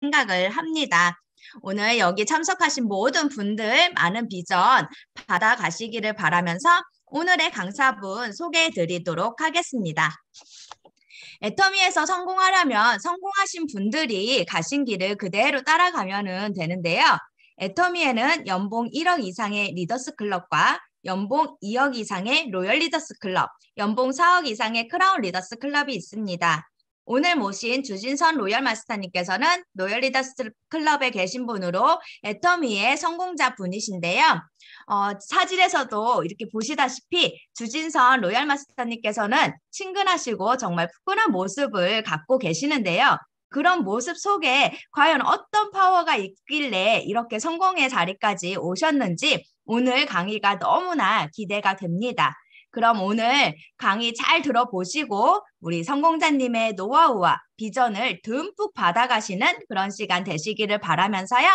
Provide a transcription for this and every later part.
생각을 합니다. 오늘 여기 참석하신 모든 분들 많은 비전 받아가시기를 바라면서 오늘의 강사분 소개해 드리도록 하겠습니다. 애터미에서 성공하려면 성공하신 분들이 가신 길을 그대로 따라가면 되는데요. 애터미에는 연봉 1억 이상의 리더스 클럽과 연봉 2억 이상의 로열 리더스 클럽, 연봉 4억 이상의 크라운 리더스 클럽이 있습니다. 오늘 모신 주진선 로열 마스터님께서는 로열 리더스 클럽에 계신 분으로 애터미의 성공자 분이신데요. 사진에서도 이렇게 보시다시피 주진선 로열 마스터님께서는 친근하시고 정말 푸근한 모습을 갖고 계시는데요. 그런 모습 속에 과연 어떤 파워가 있길래 이렇게 성공의 자리까지 오셨는지 오늘 강의가 너무나 기대가 됩니다. 그럼 오늘 강의 잘 들어보시고 우리 성공자님의 노하우와 비전을 듬뿍 받아가시는 그런 시간 되시기를 바라면서요.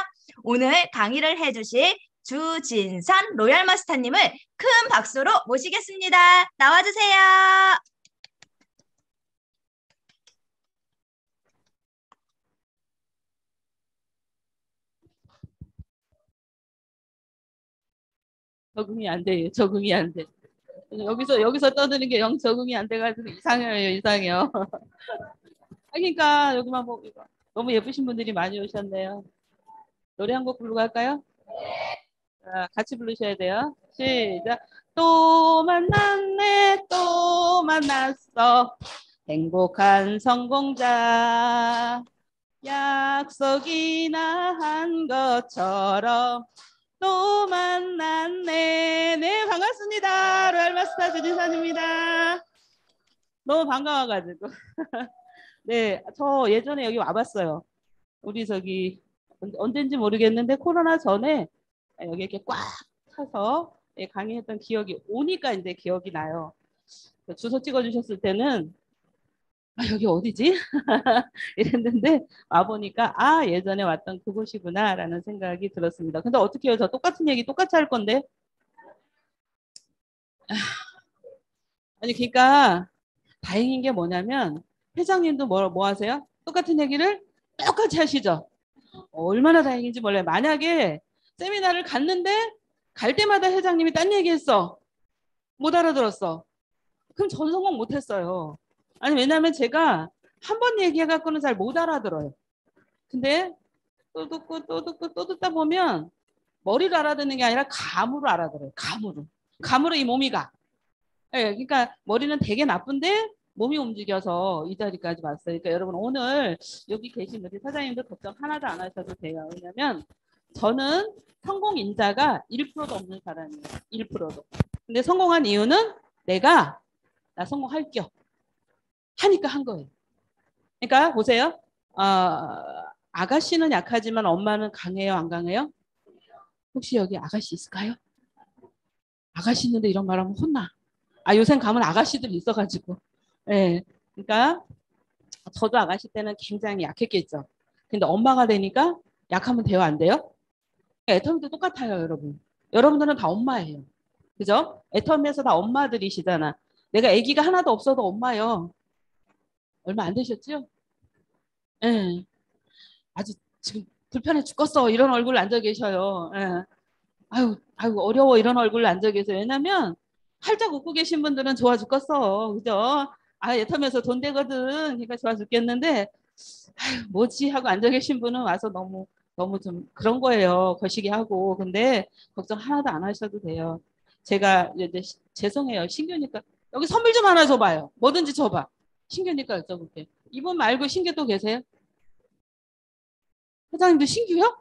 오늘 강의를 해주실 주진선 로열 마스터님을 큰 박수로 모시겠습니다. 나와주세요. 적응이 안 돼요. 적응이 안 돼. 여기서 떠드는 게 영 적응이 안 돼가지고 이상해요. 이상해요. 그러니까 여기만 보고 너무 예쁘신 분들이 많이 오셨네요. 노래 한 곡 부르고 갈까요? 자, 같이 부르셔야 돼요. 시작. 또 만났네, 또 만났어. 행복한 성공자. 약속이나 한 것처럼 또 만났네. 네, 반갑습니다. 로얄 마스터 주진선입니다. 너무 반가워가지고. 네, 저 예전에 여기 와봤어요. 우리 저기 언젠지 모르겠는데 코로나 전에 여기 이렇게 꽉 차서 강의했던 기억이 오니까 이제 기억이 나요. 주소 찍어주셨을 때는 여기 어디지? 이랬는데 와보니까 예전에 왔던 그곳이구나 라는 생각이 들었습니다. 근데 어떻게 해요? 저 똑같은 얘기 똑같이 할 건데. 아니 그러니까 다행인 게 뭐냐면 회장님도 뭐 하세요? 똑같은 얘기를 똑같이 하시죠. 얼마나 다행인지 몰라요. 만약에 세미나를 갔는데 갈 때마다 회장님이 딴 얘기했어. 못 알아들었어. 그럼 전 성공 못했어요. 아니 왜냐하면 제가 한 번 얘기해갖고는 잘 못 알아들어요. 근데 또 듣고 또 듣고 또 듣다 보면 머리로 알아듣는 게 아니라 감으로 알아들어요. 감으로 이 몸이 가. 네, 그러니까 머리는 되게 나쁜데 몸이 움직여서 이 자리까지 왔어요. 그러니까 여러분 오늘 여기 계신 우리 사장님도 걱정 하나도 안 하셔도 돼요. 왜냐면 저는 성공 인자가 1%도 없는 사람이에요. 1%도. 근데 성공한 이유는 나 성공할게요. 하니까 한 거예요. 그러니까 보세요. 아가씨는 약하지만 엄마는 강해요, 안 강해요? 혹시 여기 아가씨 있을까요? 아가씨 있는데 이런 말하면 혼나. 요새 가면 아가씨들 있어가지고. 예. 그러니까 저도 아가씨 때는 굉장히 약했겠죠. 근데 엄마가 되니까 약하면 돼요, 안 돼요? 애터미도 똑같아요, 여러분. 여러분들은 다 엄마예요. 그죠? 애터미에서 다 엄마들이시잖아. 내가 아기가 하나도 없어도 엄마요. 얼마 안 되셨죠? 예. 아주 지금 불편해 죽겠어. 이런 얼굴 앉아 계셔요. 예. 아유, 어려워. 이런 얼굴 앉아 계세요. 왜냐면 활짝 웃고 계신 분들은 좋아 죽겠어. 그죠? 애터미에서 돈 되거든. 그러니까 좋아 죽겠는데, 뭐지? 하고 앉아 계신 분은 와서 너무 좀 그런 거예요. 거시기 하고. 근데 걱정 하나도 안 하셔도 돼요. 제가 이제 죄송해요. 신규니까. 여기 선물 좀 하나 줘봐요. 뭐든지 줘봐. 신규니까 여쭤볼게. 이분 말고 신규 또 계세요? 회장님도 신규요?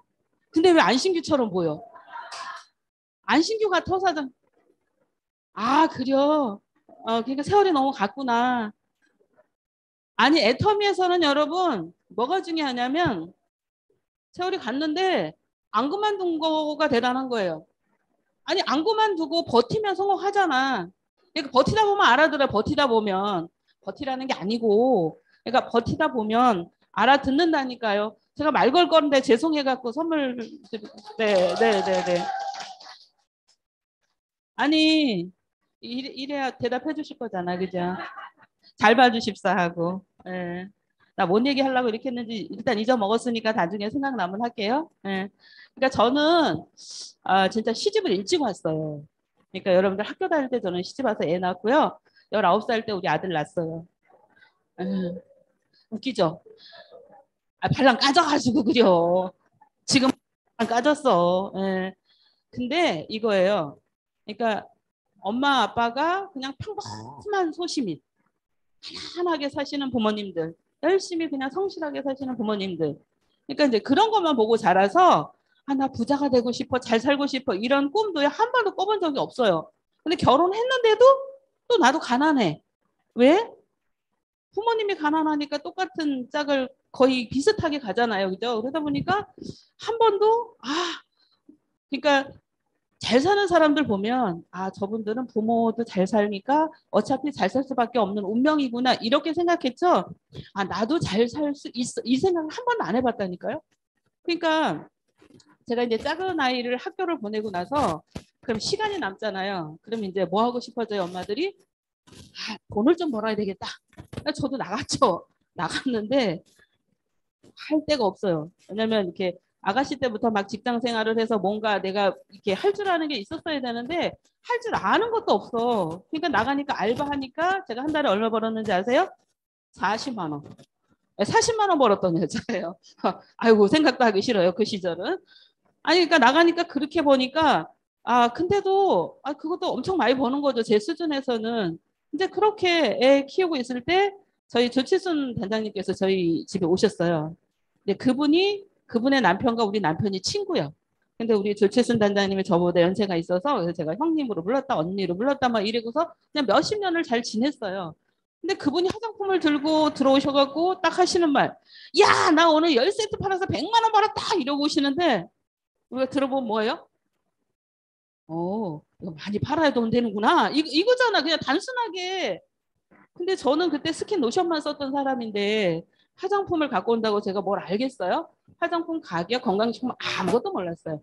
근데 왜 안 신규처럼 보여? 안 신규 같아, 사장. 그래요? 그러니까 세월이 너무 갔구나. 아니, 애터미에서는 여러분, 뭐가 중요하냐면, 세월이 갔는데, 안 그만둔 거가 대단한 거예요. 아니, 안 그만두고 버티면 성공하잖아. 그러니까 버티다 보면 알아들어, 버티다 보면. 버티라는 게 아니고, 그러니까 버티다 보면 알아듣는다니까요. 제가 말 걸 건데 죄송해갖고 선물, 네, 네, 네, 네. 아니, 이래야 대답해 주실 거잖아, 그죠? 잘 봐주십사 하고. 예. 나 뭔 얘기 하려고 이렇게 했는지 일단 잊어먹었으니까 나중에 생각나면 할게요. 예. 그러니까 저는 진짜 시집을 일찍 왔어요. 그러니까 여러분들 학교 다닐 때 저는 시집 와서 애 낳았고요. 19살 때 우리 아들 낳았어요. 예. 웃기죠? 발랑 까져가지고 그려. 지금 발랑 까졌어. 예. 근데 이거예요. 그러니까 엄마 아빠가 그냥 평범한 소시민, 편안하게 사시는 부모님들, 열심히 그냥 성실하게 사시는 부모님들. 그러니까 이제 그런 것만 보고 자라서 나 부자가 되고 싶어, 잘 살고 싶어 이런 꿈도 한 번도 꿔본 적이 없어요. 근데 결혼했는데도 또 나도 가난해. 왜? 부모님이 가난하니까 똑같은 짝을 거의 비슷하게 가잖아요. 그죠? 그러다 보니까 한 번도 그러니까 잘 사는 사람들 보면 저분들은 부모도 잘 살니까 어차피 잘 살 수밖에 없는 운명이구나 이렇게 생각했죠. 나도 잘 살 수 있어 이 생각을 한 번도 안 해봤다니까요. 그러니까 제가 이제 작은 아이를 학교를 보내고 나서 그럼 시간이 남잖아요. 그럼 이제 뭐 하고 싶어져요, 엄마들이? 돈을 좀 벌어야 되겠다. 저도 나갔죠. 나갔는데 할 데가 없어요. 왜냐면 이렇게 아가씨 때부터 막 직장 생활을 해서 뭔가 내가 이렇게 할 줄 아는 게 있었어야 되는데 할 줄 아는 것도 없어. 그러니까 나가니까 알바하니까 제가 한 달에 얼마 벌었는지 아세요? 40만 원. 40만 원 벌었던 여자예요. 아이고 생각도 하기 싫어요. 그 시절은. 아니 그러니까 나가니까 그렇게 보니까 근데도 그것도 엄청 많이 버는 거죠. 제 수준에서는. 근데 그렇게 애 키우고 있을 때 저희 조치순 단장님께서 저희 집에 오셨어요. 근데 그분의 남편과 우리 남편이 친구요. 근데 우리 조채순 단장님이 저보다 연세가 있어서 그래서 제가 형님으로 불렀다 언니로 불렀다 막 이러고서 그냥 몇십 년을 잘 지냈어요. 근데 그분이 화장품을 들고 들어오셔갖고 딱 하시는 말, 야, 나 오늘 10세트 팔아서 100만 원 벌었다 이러고 오시는데 우리가 들어보면 뭐예요? 이거 많이 팔아야 돈 되는구나. 이거잖아. 그냥 단순하게. 근데 저는 그때 스킨 로션만 썼던 사람인데 화장품을 갖고 온다고 제가 뭘 알겠어요? 화장품 가격, 건강식품 아무것도 몰랐어요.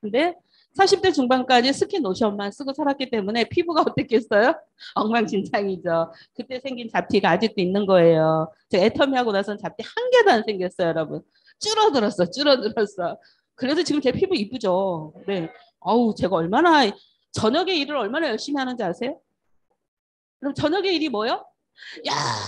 근데 40대 중반까지 스킨 로션만 쓰고 살았기 때문에 피부가 어땠겠어요? 엉망진창이죠. 그때 생긴 잡티가 아직도 있는 거예요. 제가 애터미 하고 나서는 잡티 한 개도 안 생겼어요, 여러분. 줄어들었어. 그래도 지금 제 피부 이쁘죠. 네. 제가 저녁에 일을 얼마나 열심히 하는지 아세요? 그럼 저녁에 일이 뭐요?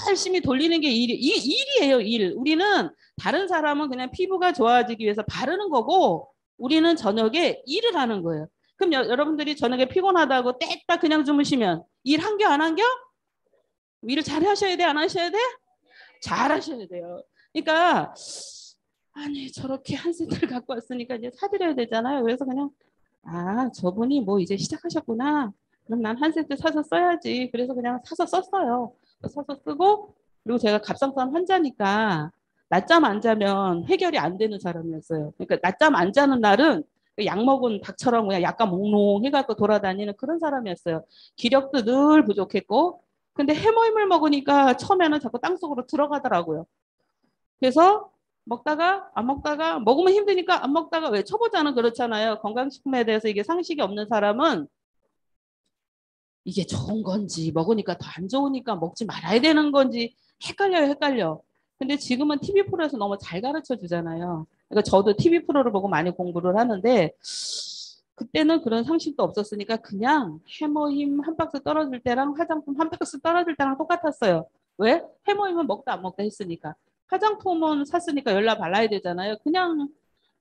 열심히 돌리는 게 일이에요, 일. 우리는 다른 사람은 그냥 피부가 좋아지기 위해서 바르는 거고 우리는 저녁에 일을 하는 거예요. 그럼 여러분들이 저녁에 피곤하다고 떼딱 그냥 주무시면 일 한겨 안 한겨? 일을 잘 하셔야 돼, 안 하셔야 돼? 잘 하셔야 돼요. 그러니까 저렇게 한 세트를 갖고 왔으니까 이제 사드려야 되잖아요. 그래서 그냥 저분이 뭐 이제 시작하셨구나. 그럼 난 한 세트 사서 써야지. 그래서 그냥 사서 썼어요. 사서 쓰고 그리고 제가 갑상선 환자니까 낮잠 안 자면 해결이 안 되는 사람이었어요. 그러니까 낮잠 안 자는 날은 약 먹은 닭처럼 그냥 약간 몽롱해갖고 돌아다니는 그런 사람이었어요. 기력도 늘 부족했고 근데 해모임을 먹으니까 처음에는 자꾸 땅속으로 들어가더라고요. 그래서 먹다가 안 먹다가 먹으면 힘드니까 안 먹다가 왜 초보자는 그렇잖아요. 건강식품에 대해서 이게 상식이 없는 사람은 이게 좋은 건지 먹으니까 더 안 좋으니까 먹지 말아야 되는 건지 헷갈려. 근데 지금은 TV 프로에서 너무 잘 가르쳐 주잖아요. 그러니까 저도 TV 프로를 보고 많이 공부를 하는데 그때는 그런 상식도 없었으니까 그냥 해머힘 한 박스 떨어질 때랑 화장품 한 박스 떨어질 때랑 똑같았어요. 왜? 해머힘은 먹다 안 먹다 했으니까. 화장품은 샀으니까 열나 발라야 되잖아요. 그냥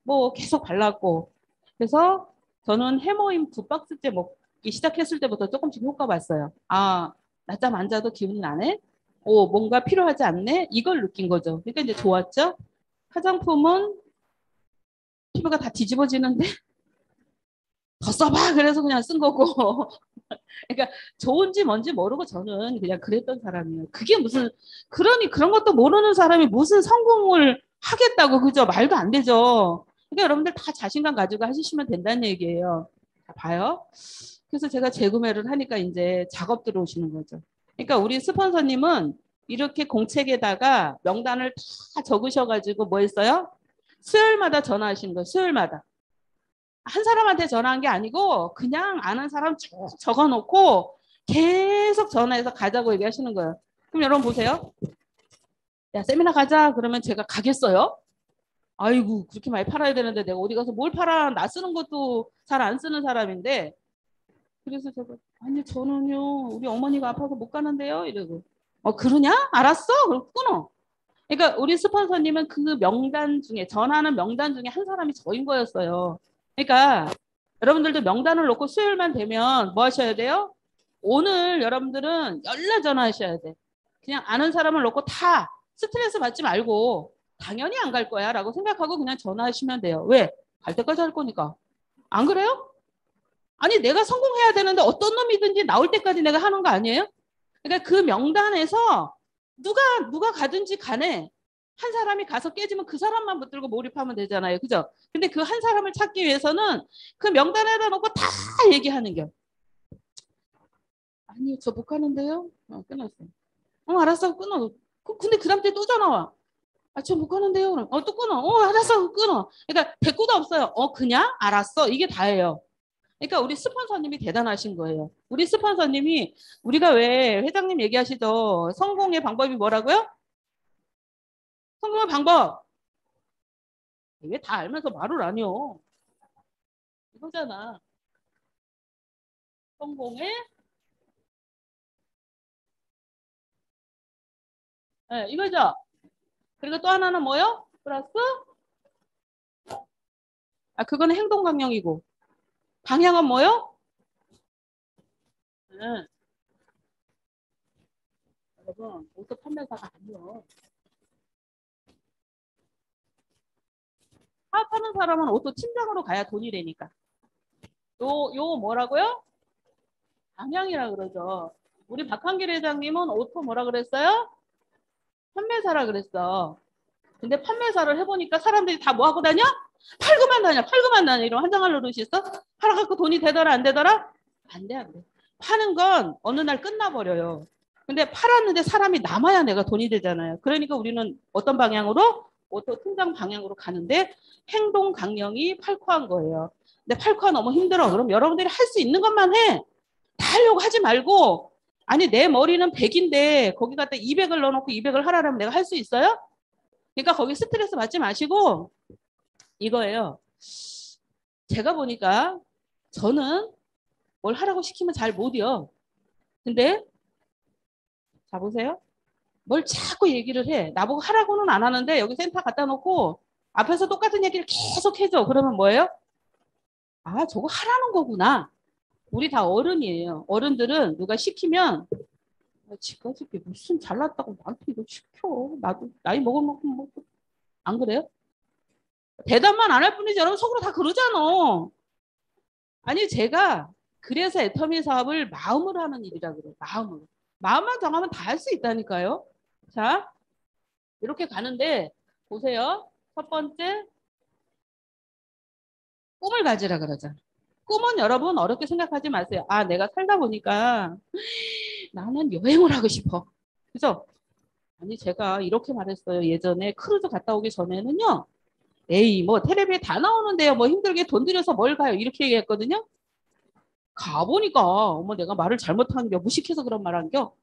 뭐 계속 발랐고. 그래서 저는 해머힘 2박스째 먹기 시작했을 때부터 조금씩 효과 봤어요. 낮잠 안 자도 기운이 나네? 뭔가 필요하지 않네? 이걸 느낀 거죠. 그러니까 이제 좋았죠? 화장품은 피부가 다 뒤집어지는데 더 써봐! 그래서 그냥 쓴 거고. 그러니까 좋은지 뭔지 모르고 저는 그냥 그랬던 사람이에요. 그게 그런 것도 모르는 사람이 무슨 성공을 하겠다고, 그죠? 말도 안 되죠. 그러니까 여러분들 다 자신감 가지고 하시면 된다는 얘기예요. 봐요. 그래서 제가 재구매를 하니까 이제 작업 들어오시는 거죠. 그러니까 우리 스폰서님은 이렇게 공책에다가 명단을 다 적으셔가지고 뭐 했어요? 수요일마다 전화하시는 거예요. 수요일마다. 한 사람한테 전화한 게 아니고 그냥 아는 사람 쭉 적어놓고 계속 전화해서 가자고 얘기하시는 거예요. 그럼 여러분 보세요. 야, 세미나 가자. 그러면 제가 가겠어요? 아이고, 그렇게 많이 팔아야 되는데 내가 어디 가서 뭘 팔아? 나 쓰는 것도 잘 안 쓰는 사람인데. 그래서 제가, 아니, 저는요, 우리 어머니가 아파서 못 가는데요? 이러고. 그러냐? 알았어? 그럼 끊어. 그러니까 우리 스폰서님은 그 명단 중에, 전화하는 명단 중에 한 사람이 저인 거였어요. 그러니까 여러분들도 명단을 놓고 수요일만 되면 뭐 하셔야 돼요? 오늘 여러분들은 연락 전화하셔야 돼. 그냥 아는 사람을 놓고 다 스트레스 받지 말고 당연히 안 갈 거야 라고 생각하고 그냥 전화하시면 돼요. 왜? 갈 때까지 할 거니까. 안 그래요? 아니 내가 성공해야 되는데 어떤 놈이든지 나올 때까지 내가 하는 거 아니에요? 그러니까 그 명단에서 누가 가든지 간에 한 사람이 가서 깨지면 그 사람만 붙들고 몰입하면 되잖아요. 그죠? 근데 그 한 사람을 찾기 위해서는 그 명단에다 놓고 다 얘기하는 겨. 아니요, 저 못 가는데요? 끊었어요. 알았어, 끊어. 근데 그 다음 주에 또 전화 와. 저 못 가는데요? 또 끊어. 알았어, 끊어. 그러니까 대꾸도 없어요. 그냥? 알았어. 이게 다예요. 그러니까 우리 스폰서님이 대단하신 거예요. 우리 스폰서님이 우리가 왜 회장님 얘기하시죠? 성공의 방법이 뭐라고요? 성공의 방법. 왜 다 알면서 말을 안 해요? 이거잖아. 성공의 네, 이거죠. 그리고 또 하나는 뭐요? 플러스 그거는 행동 강령이고 방향은 뭐요? 네. 여러분 옷도 판매사가 아니요. 사업하는 사람은 옷도 팀장으로 가야 돈이 되니까. 요 뭐라고요? 방향이라 그러죠. 우리 박한길 회장님은 오토 뭐라 그랬어요? 판매사라 그랬어. 근데 판매사를 해보니까 사람들이 다 뭐 하고 다녀? 팔고만 다녀. 이런 환장할 노릇이 있어? 팔아갖고 돈이 되더라, 안 되더라? 안 돼, 안 돼. 파는 건 어느 날 끝나버려요. 근데 팔았는데 사람이 남아야 내가 돈이 되잖아요. 그러니까 우리는 어떤 방향으로? 오토 팀장 방향으로 가는데 행동 강령이 8코한 거예요. 근데 8코가 너무 힘들어. 그럼 여러분들이 할 수 있는 것만 해. 다 하려고 하지 말고 아니 내 머리는 100인데 거기 갖다 200을 넣어놓고 200을 하라면 내가 할 수 있어요? 그러니까 거기 스트레스 받지 마시고 이거예요. 제가 보니까 저는 뭘 하라고 시키면 잘 못해요. 근데 자 보세요. 뭘 자꾸 얘기를 해. 나보고 하라고는 안 하는데 여기 센터 갖다 놓고 앞에서 똑같은 얘기를 계속 해줘. 그러면 뭐예요? 저거 하라는 거구나. 우리 다 어른이에요. 어른들은 누가 시키면 지금까지 무슨 잘났다고 나한테 이거 시켜. 나도 나이 먹은 만큼 먹고. 안 그래요? 대답만 안 할 뿐이지 여러분 속으로 다 그러잖아. 아니 제가 그래서 애터미 사업을 마음으로 하는 일이라 그래요. 마음으로. 마음만 정하면 다 할 수 있다니까요. 자 이렇게 가는데 보세요. 첫 번째 꿈을 가지라 그러잖아. 꿈은 여러분 어렵게 생각하지 마세요. 내가 살다 보니까 나는 여행을 하고 싶어. 그래서 아니 제가 이렇게 말했어요. 예전에 크루즈 갔다 오기 전에는요. 에이 뭐 텔레비에 다 나오는데요. 뭐 힘들게 돈 들여서 뭘 가요. 이렇게 얘기했거든요. 가보니까 어머 내가 말을 잘못한 겨 무식해서 그런 말 한 겨.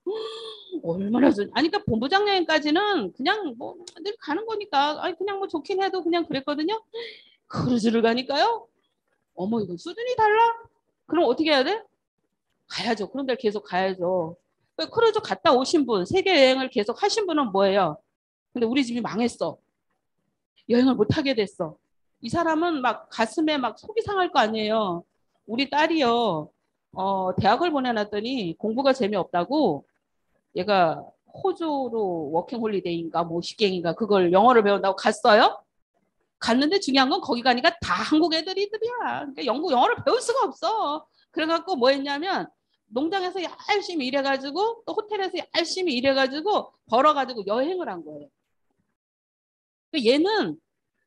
얼마나 아니 그러니까 본부장 여행까지는 그냥 뭐 늘 가는 거니까 그냥 뭐 좋긴 해도 그냥 그랬거든요. 크루즈를 가니까요. 어머 이거 수준이 달라? 그럼 어떻게 해야 돼? 가야죠. 그런 데를 계속 가야죠. 크루즈 갔다 오신 분, 세계 여행을 계속 하신 분은 뭐예요? 근데 우리 집이 망했어. 여행을 못 하게 됐어. 이 사람은 막 가슴에 막 속이 상할 거 아니에요. 우리 딸이요. 대학을 보내놨더니 공부가 재미없다고 얘가 호주로 워킹홀리데이인가 뭐 식갱인가 그걸 영어를 배운다고 갔어요. 갔는데 중요한 건 거기 가니까 다 한국 애들이야. 그러니까 영어를 배울 수가 없어. 그래갖고 뭐 했냐면 농장에서 열심히 일해가지고 또 호텔에서 열심히 일해가지고 벌어가지고 여행을 한 거예요. 얘는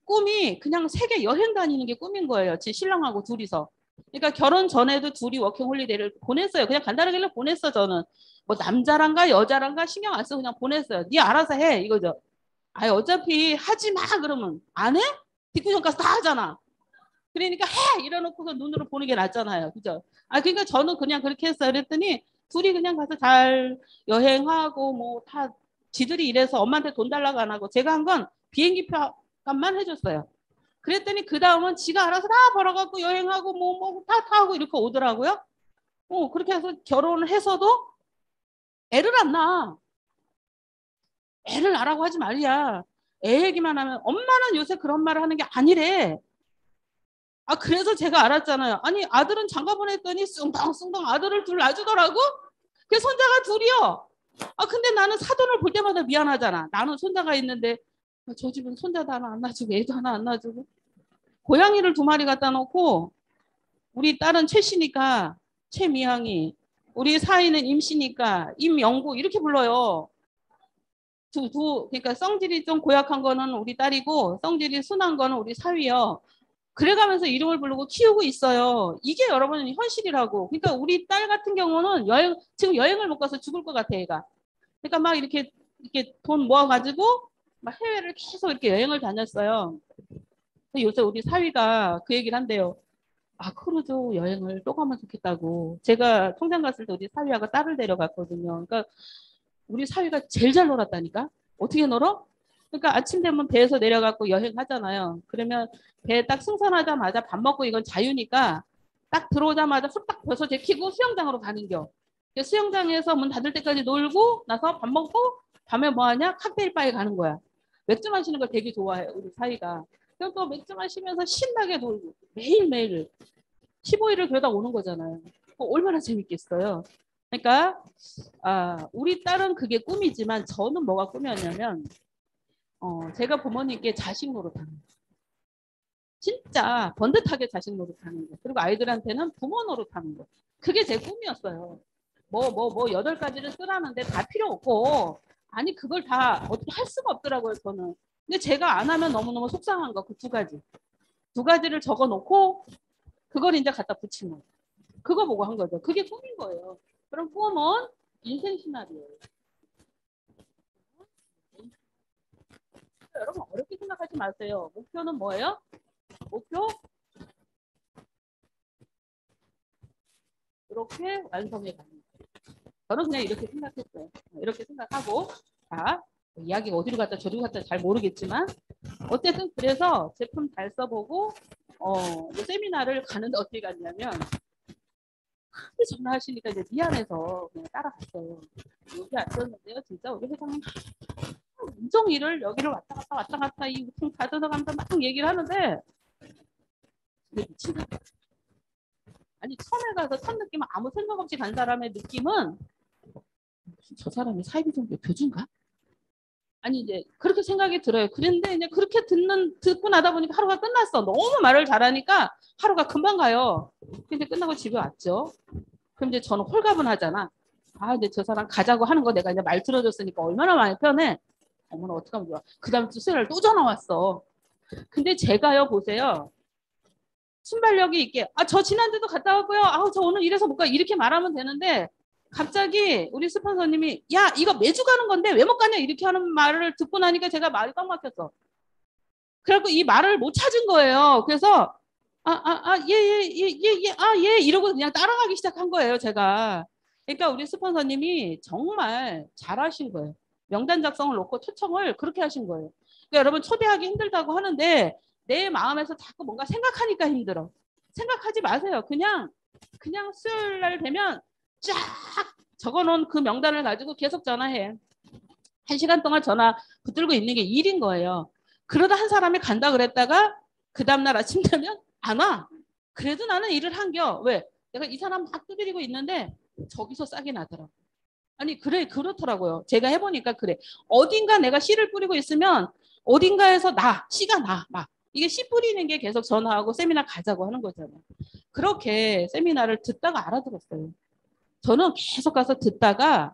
꿈이 그냥 세계 여행 다니는 게 꿈인 거예요. 제 신랑하고 둘이서. 그러니까 결혼 전에도 둘이 워킹홀리데이를 보냈어요. 그냥 간단하게 보냈어 저는. 뭐 남자란가 여자란가 신경 안 써서 그냥 보냈어요. 네 알아서 해 이거죠. 어차피 하지 마 그러면 안 해? 디쿠션 가서 다 하잖아. 그러니까 해 이래놓고서 눈으로 보는 게 낫잖아요. 그죠? 그러니까 저는 그냥 그렇게 했어요. 그랬더니 둘이 그냥 가서 잘 여행하고 뭐 다 지들이 이래서 엄마한테 돈 달라고 안 하고 제가 한 건 비행기 표 값만 해줬어요. 그랬더니 그 다음은 지가 알아서 다 벌어갖고 여행하고 뭐 다 타고 이렇게 오더라고요. 그렇게 해서 결혼을 해서도 애를 안 낳아. 애를 낳으라고 하지 말이야. 애 얘기만 하면 엄마는 요새 그런 말을 하는 게 아니래. 그래서 제가 알았잖아요. 아니 아들은 장가 보냈더니 숭덩숭덩 아들을 둘 낳아주더라고. 그 손자가 둘이요. 근데 나는 사돈을 볼 때마다 미안하잖아. 나는 손자가 있는데 저 집은 손자도 하나 안 놔주고 애도 하나 안 놔주고 고양이를 2마리 갖다 놓고 우리 딸은 최씨니까 최미향이 우리 사위는 임씨니까 임영구 이렇게 불러요. 그러니까 성질이 좀 고약한 거는 우리 딸이고 성질이 순한 거는 우리 사위요. 그래가면서 이름을 부르고 키우고 있어요. 이게 여러분 현실이라고. 그러니까 우리 딸 같은 경우는 지금 여행을 못 가서 죽을 것 같아 얘가. 그러니까 막 이렇게 돈 모아가지고 막 해외를 계속 이렇게 여행을 다녔어요. 요새 우리 사위가 그 얘기를 한대요. 크루즈 여행을 또 가면 좋겠다고. 제가 통장 갔을 때 우리 사위가 딸을 데려갔거든요. 그러니까 우리 사위가 제일 잘 놀았다니까. 어떻게 놀어? 그러니까 아침 되면 배에서 내려갖고 여행하잖아요. 그러면 배 딱 승선하자마자 밥 먹고 이건 자유니까 딱 들어오자마자 후딱 벗어 제키고 수영장으로 가는겨. 수영장에서 문 닫을 때까지 놀고 나서 밥 먹고 밤에 뭐 하냐? 칵테일 바에 가는 거야. 맥주 마시는 걸 되게 좋아해요. 우리 사위가. 그럼 또 맥주 마시면서 신나게 놀고 매일매일 15일을 그러다 오는 거잖아요. 얼마나 재밌겠어요. 그러니까 우리 딸은 그게 꿈이지만 저는 뭐가 꿈이었냐면 제가 부모님께 자식 노릇하는 거. 진짜 번듯하게 자식 노릇하는 거. 그리고 아이들한테는 부모 노릇하는 거. 그게 제 꿈이었어요. 뭐 8가지를 쓰라는데 다 필요 없고 아니 그걸 다 어떻게 할 수가 없더라고요 저는. 근데 제가 안 하면 너무너무 속상한 거 그 2가지. 2가지를 적어놓고 그걸 이제 갖다 붙이는 거. 그거 보고 한 거죠. 그게 꿈인 거예요. 그럼 꿈은 인생 시나리오예요. 여러분 어렵게 생각하지 마세요. 목표는 뭐예요? 목표 이렇게 완성해 가는 거예요. 저는 그냥 이렇게 생각했어요. 이렇게 생각하고 이야기가 어디로 갔다 저리로 갔다 잘 모르겠지만 어쨌든 그래서 제품 잘 써보고 세미나를 가는데 어떻게 갔냐면 전화하시니까 이제 미안해서 그냥 따라갔어요. 여기 앉았는데요. 진짜 우리 회장님 운종일을 여기를 왔다 갔다 이 우통 가져가면서 막 얘기를 하는데 미친다. 아니 처음에 가서 첫 느낌은 아무 생각 없이 간 사람의 느낌은 저 사람이 사이비 종교 교주인가? 아니 이제 그렇게 생각이 들어요. 그런데 이제 그렇게 듣고 나다 보니까 하루가 끝났어. 너무 말을 잘하니까 하루가 금방 가요. 근데 끝나고 집에 왔죠. 그럼 이제 저는 홀가분하잖아. 이제 저 사람 가자고 하는 거 내가 이제 말 들어줬으니까 얼마나 많이 편해. 어머나 어떡하면 좋아. 그 다음 주 수요일 또 전화 왔어. 근데 제가요 보세요. 순발력이 있게 저 지난주도 갔다 왔고요. 저 오늘 이래서 못 가. 이렇게 말하면 되는데 갑자기 우리 스폰서님이 야 이거 매주 가는 건데 왜 못 가냐 이렇게 하는 말을 듣고 나니까 제가 말이 꽉 막혔어. 그래갖고 이 말을 못 찾은 거예요. 그래서 예 이러고 그냥 따라가기 시작한 거예요 제가. 그러니까 우리 스폰서님이 정말 잘하신 거예요. 명단 작성을 놓고 초청을 그렇게 하신 거예요. 그러니까 여러분 초대하기 힘들다고 하는데 내 마음에서 자꾸 뭔가 생각하니까 힘들어. 생각하지 마세요. 그냥 수요일 날 되면 쫙 적어놓은 그 명단을 가지고 계속 전화해. 1시간 동안 전화 붙들고 있는 게 일인 거예요. 그러다 한 사람이 간다 그랬다가 그 다음날 아침 되면 안 와. 그래도 나는 일을 한겨. 왜? 내가 이 사람 막 두드리고 있는데 저기서 싸게 나더라고. 아니 그렇더라고요. 제가 해보니까 그래. 어딘가 내가 씨를 뿌리고 있으면 어딘가에서 씨가 나. 막 이게 씨 뿌리는 게 계속 전화하고 세미나 가자고 하는 거잖아요. 그렇게 세미나를 듣다가 알아들었어요. 저는 계속 가서 듣다가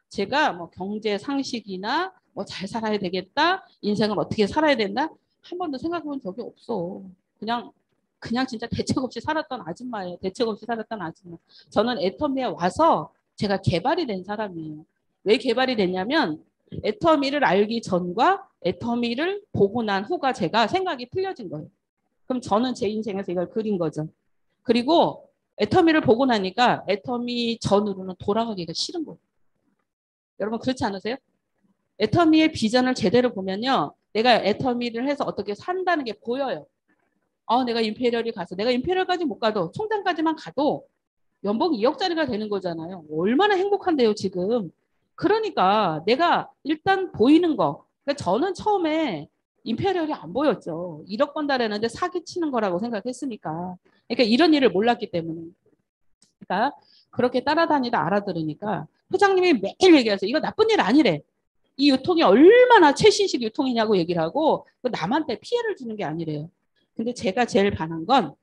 제가 뭐 경제 상식이나 뭐 잘 살아야 되겠다, 인생을 어떻게 살아야 된다 한 번도 생각해 본 적이 없어. 그냥 진짜 대책 없이 살았던 아줌마예요. 대책 없이 살았던 아줌마. 저는 애터미에 와서 제가 개발이 된 사람이에요. 왜 개발이 됐냐면 애터미를 알기 전과 애터미를 보고 난 후가 제가 생각이 틀려진 거예요. 그럼 저는 제 인생에서 이걸 그린 거죠. 그리고 애터미를 보고 나니까 애터미 전으로는 돌아가기가 싫은 거예요. 여러분 그렇지 않으세요? 애터미의 비전을 제대로 보면요. 내가 애터미를 해서 어떻게 산다는 게 보여요. 내가 임페리얼이 가서 내가 임페리얼까지 못 가도 총장까지만 가도 연봉 2억짜리가 되는 거잖아요. 얼마나 행복한데요, 지금. 그러니까 내가 일단 보이는 거. 그러니까 저는 처음에 임페리얼이 안 보였죠. 1억 번 달했는데 사기치는 거라고 생각했으니까. 그러니까 이런 일을 몰랐기 때문에. 그러니까 그렇게 따라다니다 알아들으니까 회장님이 매일 얘기하세요. 이거 나쁜 일 아니래. 이 유통이 얼마나 최신식 유통이냐고 얘기를 하고 남한테 피해를 주는 게 아니래요. 근데 제가 제일 반한 건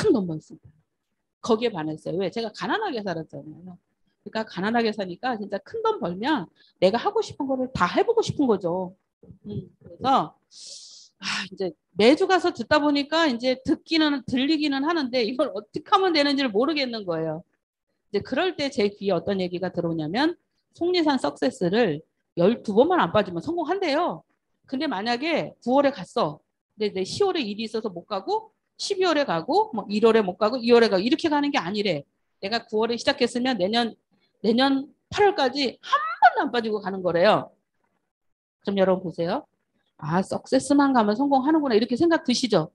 큰 돈 벌습니다. 거기에 반했어요. 왜? 제가 가난하게 살았잖아요. 그러니까 가난하게 사니까 진짜 큰 돈 벌면 내가 하고 싶은 거를 다 해보고 싶은 거죠. 그래서 이제 매주 가서 듣다 보니까 이제 들리기는 하는데 이걸 어떻게 하면 되는지를 모르겠는 거예요. 이제 그럴 때 제 귀에 어떤 얘기가 들어오냐면 속리산 석세스를 12번만 안 빠지면 성공한대요. 근데 만약에 9월에 갔어. 근데 내 10월에 일이 있어서 못 가고 12월에 가고 뭐 1월에 못 가고 2월에 가고 이렇게 가는 게 아니래. 내가 9월에 시작했으면 내년 8월까지 한 번도 안 빠지고 가는 거래요. 그럼 여러분 보세요. 석세스만 가면 성공하는구나 이렇게 생각 드시죠?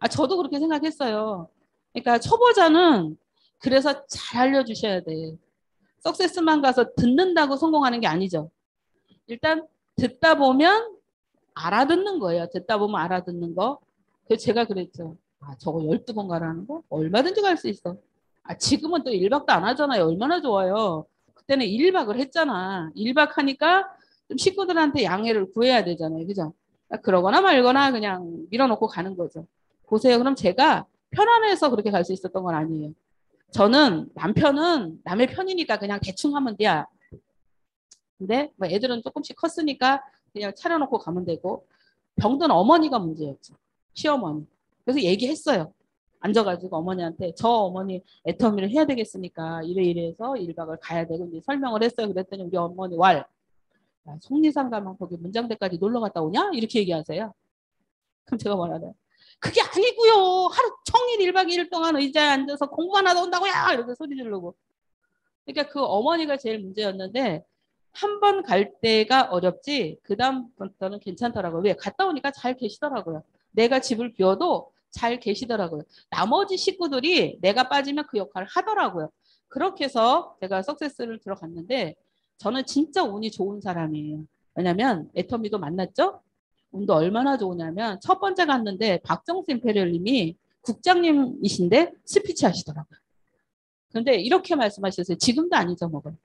저도 그렇게 생각했어요. 그러니까 초보자는 그래서 잘 알려주셔야 돼. 석세스만 가서 듣는다고 성공하는 게 아니죠. 일단 듣다 보면 알아듣는 거예요. 듣다 보면 알아듣는 거. 그래서 제가 그랬죠. 저거 12번 가라는 거? 얼마든지 갈 수 있어. 지금은 또 1박도 안 하잖아요. 얼마나 좋아요. 그때는 1박을 했잖아. 1박 하니까 좀 식구들한테 양해를 구해야 되잖아요. 그죠? 그러거나 말거나 그냥 밀어놓고 가는 거죠. 보세요. 그럼 제가 편안해서 그렇게 갈 수 있었던 건 아니에요. 저는 남편은 남의 편이니까 그냥 대충 하면 돼야. 근데 뭐 애들은 조금씩 컸으니까 그냥 차려놓고 가면 되고 병든 어머니가 문제였죠. 시어머니. 그래서 얘기했어요. 앉아가지고 어머니한테 저 어머니 애터미를 해야 되겠으니까 이래 해서 1박을 가야 되고 이제 설명을 했어요. 그랬더니 우리 어머니 속리산 가면 거기 문장대까지 놀러 갔다 오냐? 이렇게 얘기하세요. 그럼 제가 뭐라래요? 그게 아니고요. 하루 종일 1박 2일 동안 의자에 앉아서 공부만 하다 온다고요. 이렇게 소리 지르고. 그러니까 그 어머니가 제일 문제였는데 한 번 갈 때가 어렵지 그 다음부터는 괜찮더라고요. 왜? 갔다 오니까 잘 계시더라고요. 내가 집을 비워도 잘 계시더라고요. 나머지 식구들이 내가 빠지면 그 역할을 하더라고요. 그렇게 해서 제가 석세스를 들어갔는데 저는 진짜 운이 좋은 사람이에요. 왜냐면 애터미도 만났죠. 운도 얼마나 좋으냐면 첫 번째 갔는데 박정수 임페리얼님이 국장님이신데 스피치 하시더라고요. 그런데 이렇게 말씀하셨어요. 지금도 안 잊어먹어요.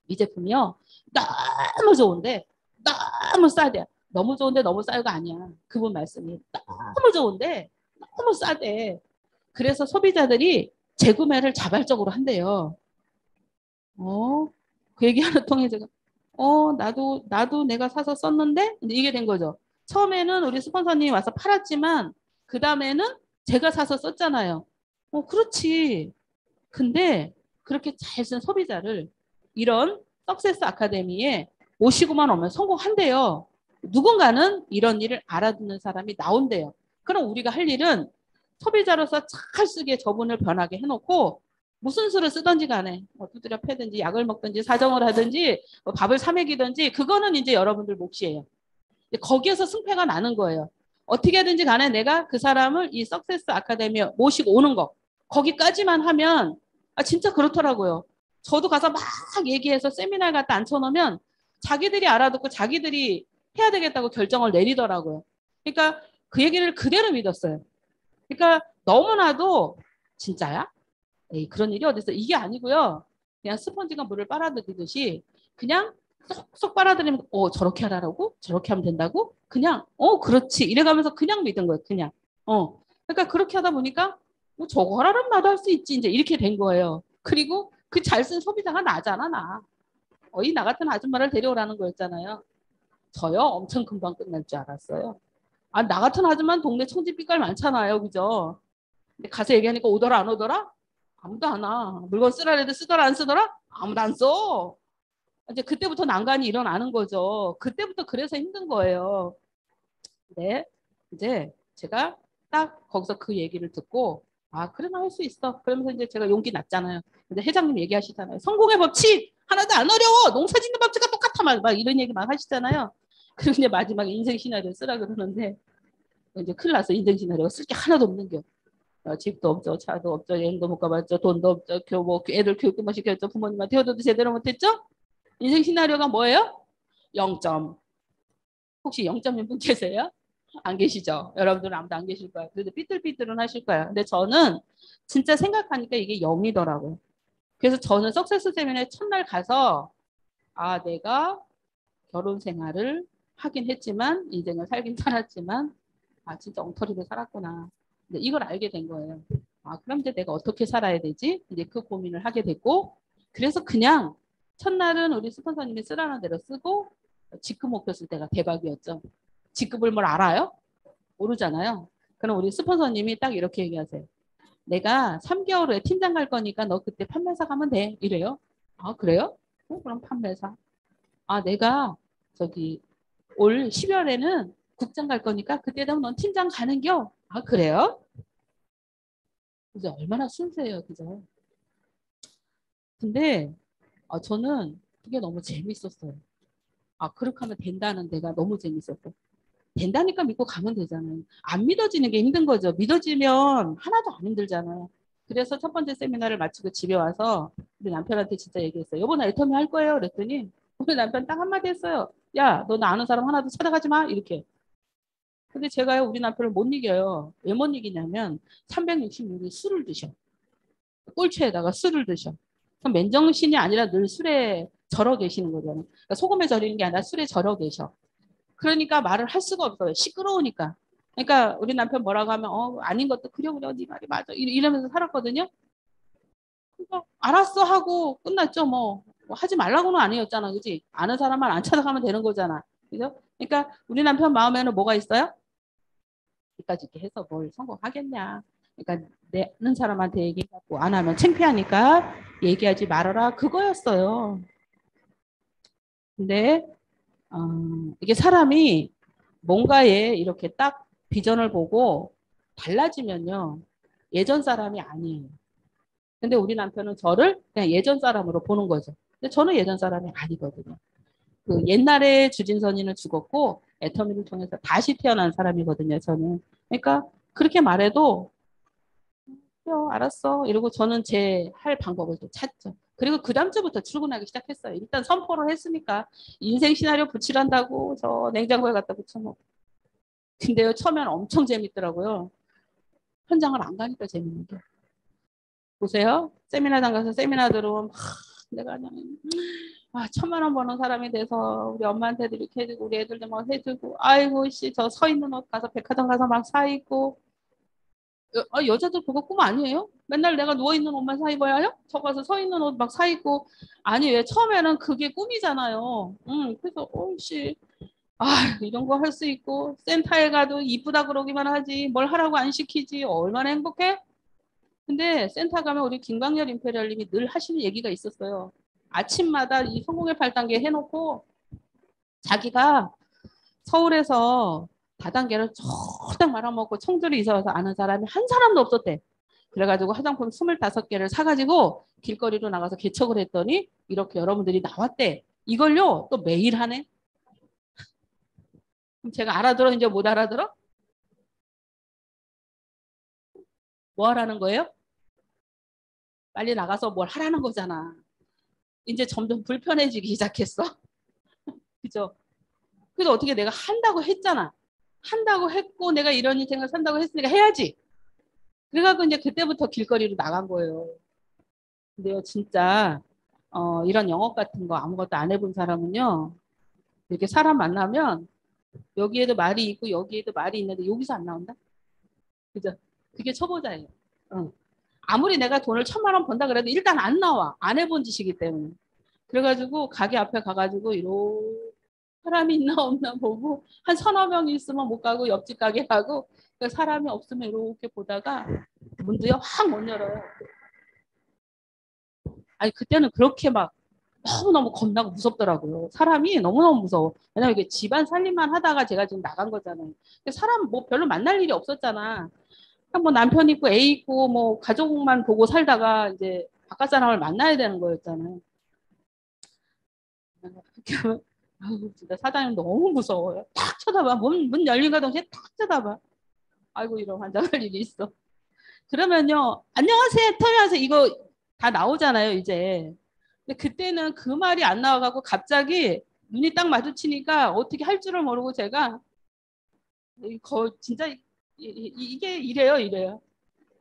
이 제품이요. 너무 좋은데 너무 싸대. 너무 좋은데 너무 싸요가 아니야. 그분 말씀이 너무 좋은데 너무 싸대. 그래서 소비자들이 재구매를 자발적으로 한대요. 그 얘기 하나 통해 제가 나도 내가 사서 썼는데 이게 된 거죠. 처음에는 우리 스폰서님이 와서 팔았지만 그 다음에는 제가 사서 썼잖아요. 그렇지. 근데 그렇게 잘 쓴 소비자를 이런 석세스 아카데미에 오시고만 오면 성공한대요. 누군가는 이런 일을 알아듣는 사람이 나온대요. 그럼 우리가 할 일은 소비자로서 잘 쓰게 저분을 변하게 해놓고 무슨 수를 쓰든지 간에 두드려 패든지 약을 먹든지 사정을 하든지 밥을 사 먹이든지 그거는 이제 여러분들 몫이에요. 거기에서 승패가 나는 거예요. 어떻게 하든지 간에 내가 그 사람을 이 석세스 아카데미에 모시고 오는 거 거기까지만 하면 진짜 그렇더라고요. 저도 가서 막 얘기해서 세미나 갖다 앉혀놓으면 자기들이 알아듣고 자기들이 해야 되겠다고 결정을 내리더라고요. 그러니까 그 얘기를 그대로 믿었어요. 그러니까 너무나도 진짜야? 에이, 그런 일이 어딨어. 이게 아니고요. 그냥 스펀지가 물을 빨아들이듯이 그냥 쏙쏙 빨아들이면 저렇게 하라고? 저렇게 하면 된다고? 그냥 그렇지. 이래가면서 그냥 믿은 거예요. 그냥. 그러니까 그렇게 하다 보니까 저거 하라면 나도 할 수 있지. 이제 이렇게 된 거예요. 그리고 그 잘 쓴 소비자가 나잖아, 나. 나 같은 아줌마를 데려오라는 거였잖아요. 저요? 엄청 금방 끝날 줄 알았어요. 나 같은 아줌마는 동네 청지빛깔 많잖아요. 그죠? 근데 가서 얘기하니까 오더라, 안 오더라? 아무도 안 와. 물건 쓰라 해도 쓰더라, 안 쓰더라? 아무도 안 써. 이제 그때부터 난관이 일어나는 거죠. 그때부터 그래서 힘든 거예요. 네. 이제 제가 딱 거기서 그 얘기를 듣고 그래 나 할 수 있어. 그러면서 이제 제가 용기 났잖아요. 근데 회장님 얘기하시잖아요. 성공의 법칙 하나도 안 어려워. 농사 짓는 법칙과 똑같아. 막 이런 얘기 막 하시잖아요. 그리고 이제 마지막에 인생 시나리오 쓰라 그러는데 이제 큰일 났어. 인생 시나리오 쓸 게 하나도 없는 겨. 집도 없죠, 차도 없죠, 여행도 못 가봤죠, 돈도 없죠, 뭐 애들 교육도 못 시켰죠, 부모님한테 효도도 제대로 못했죠. 인생 시나리오가 뭐예요? 0점. 혹시 0점인 분 계세요? 안 계시죠? 여러분들은 아무도 안 계실 거예요. 그래도 삐뚤삐뚤은 하실 거예요. 근데 저는 진짜 생각하니까 이게 0이더라고요. 그래서 저는 석세스 세미나에 첫날 가서 아, 내가 결혼 생활을 하긴 했지만 인생을 살긴 살았지만 아, 진짜 엉터리로 살았구나. 근데 이걸 알게 된 거예요. 아, 그럼 이제 내가 어떻게 살아야 되지? 이제 그 고민을 하게 됐고 그래서 그냥 첫날은 우리 스폰서님이 쓰라는 대로 쓰고 직급 목표 쓸 때가 대박이었죠. 직급을 뭘 알아요? 모르잖아요. 그럼 우리 스폰서님이 딱 이렇게 얘기하세요. 내가 3개월 후에 팀장 갈 거니까 너 그때 판매사 가면 돼. 이래요. 아, 그래요? 그럼 판매사. 아, 내가 저기 올 10월에는 국장 갈 거니까 그때 되면 넌 팀장 가는겨. 아, 그래요? 이제 얼마나 순수해요. 그죠? 근데 저는 그게 너무 재밌었어요. 아, 그렇게 하면 된다는 데가 너무 재밌었어요. 된다니까 믿고 가면 되잖아요. 안 믿어지는 게 힘든 거죠. 믿어지면 하나도 안 힘들잖아요. 그래서 첫 번째 세미나를 마치고 집에 와서 우리 남편한테 진짜 얘기했어요. 여보, 나 애터미 할 거예요. 그랬더니 우리 남편 딱 한마디 했어요. 야, 너 나 아는 사람 하나도 찾아가지 마. 이렇게. 근데 제가요, 우리 남편을 못 이겨요. 왜 못 이기냐면 366일 술을 드셔. 꼴초에다가 술을 드셔. 그럼 맨정신이 아니라 늘 술에 절어 계시는 거잖아요. 그러니까 소금에 절이는 게 아니라 술에 절어 계셔. 그러니까 말을 할 수가 없어요. 시끄러우니까. 그러니까 우리 남편 뭐라고 하면 아닌 것도 그려 네 말이 맞아. 이러면서 살았거든요. 그러니까 알았어 하고 끝났죠. 뭐 하지 말라고는 아니었잖아. 그지? 아는 사람만 안 찾아가면 되는 거잖아. 그죠? 그러니까 우리 남편 마음에는 뭐가 있어요? 여기까지 이렇게 해서 뭘 성공하겠냐. 그러니까 내는 사람한테 얘기하고 안 하면 창피하니까 얘기하지 말아라. 그거였어요. 근데 이게 사람이 뭔가에 이렇게 딱 비전을 보고 달라지면요. 예전 사람이 아니에요. 근데 우리 남편은 저를 그냥 예전 사람으로 보는 거죠. 근데 저는 예전 사람이 아니거든요. 그 옛날에 주진선이는 죽었고 애터미를 통해서 다시 태어난 사람이거든요. 저는. 그러니까 그렇게 말해도 알았어. 이러고 저는 제 할 방법을 또 찾죠. 그리고 그 다음 주부터 출근하기 시작했어요. 일단 선포를 했으니까 인생 시나리오 붙이란다고 저 냉장고에 갖다 붙여놓고. 근데요, 처음엔 엄청 재밌더라고요. 현장을 안 가니까 재밌는 게. 보세요. 세미나장 가서 세미나 들어오면 내가 그냥 1,000만 원 버는 사람이 돼서 우리 엄마한테도 이렇게 해주고 우리 애들도 막 해주고 아이고 씨 저 서 있는 옷 가서 백화점 가서 막 사 입고 여자들 그거 꿈 아니에요? 맨날 내가 누워있는 옷만 사 입어야 해요? 저 가서 서 있는 옷 막 사 입고 아니 왜 처음에는 그게 꿈이잖아요. 그래서 씨 이런 거 할 수 있고 센터에 가도 이쁘다 그러기만 하지 뭘 하라고 안 시키지 얼마나 행복해? 근데 센터 가면 우리 김광열 임페리얼님이 늘 하시는 얘기가 있었어요. 아침마다 이 성공의 8단계 해놓고 자기가 서울에서 다단계를 쫄딱 말아먹고 청주로 이사 와서 아는 사람이 한 사람도 없었대. 그래가지고 화장품 25개를 사가지고 길거리로 나가서 개척을 했더니 이렇게 여러분들이 나왔대. 이걸요 또 매일 하네. 그럼 제가 알아들어 이제 못 알아들어? 뭐 하라는 거예요? 빨리 나가서 뭘 하라는 거잖아. 이제 점점 불편해지기 시작했어. 그죠? 그래서 어떻게 내가 한다고 했잖아. 한다고 했고 내가 이런 인생을 산다고 했으니까 해야지. 그래갖고 이제 그때부터 길거리로 나간 거예요. 근데요 진짜 이런 영업 같은 거 아무것도 안 해본 사람은요. 이렇게 사람 만나면 여기에도 말이 있고 여기에도 말이 있는데 여기서 안 나온다. 그죠? 그게 초보자예요. 아무리 내가 돈을 1,000만 원 번다 그래도 일단 안 나와. 안 해본 짓이기 때문에. 그래가지고 가게 앞에 가가지고 이렇게 사람이 있나 없나 보고 한 서너 명이 있으면 못 가고 옆집 가게 가고 사람이 없으면 이렇게 보다가 문도요 확 못 열어요. 아니 그때는 그렇게 막 너무너무 겁나고 무섭더라고요. 사람이 너무너무 무서워. 왜냐면 이게 집안 살림만 하다가 제가 지금 나간 거잖아요. 사람 뭐 별로 만날 일이 없었잖아. 뭐 남편 있고 애 있고 뭐 가족만 보고 살다가 이제 바깥 사람을 만나야 되는 거였잖아요. 아유, 진짜 사장님 너무 무서워요. 탁 쳐다봐. 문 열린가 동시에 탁 쳐다봐. 아이고, 이런 환장할 일이 있어. 그러면요, 안녕하세요, 터미하세요. 이거 다 나오잖아요, 이제. 근데 그때는 그 말이 안 나와가고 갑자기 눈이 딱 마주치니까 어떻게 할 줄을 모르고 제가 진짜 이게 이래요.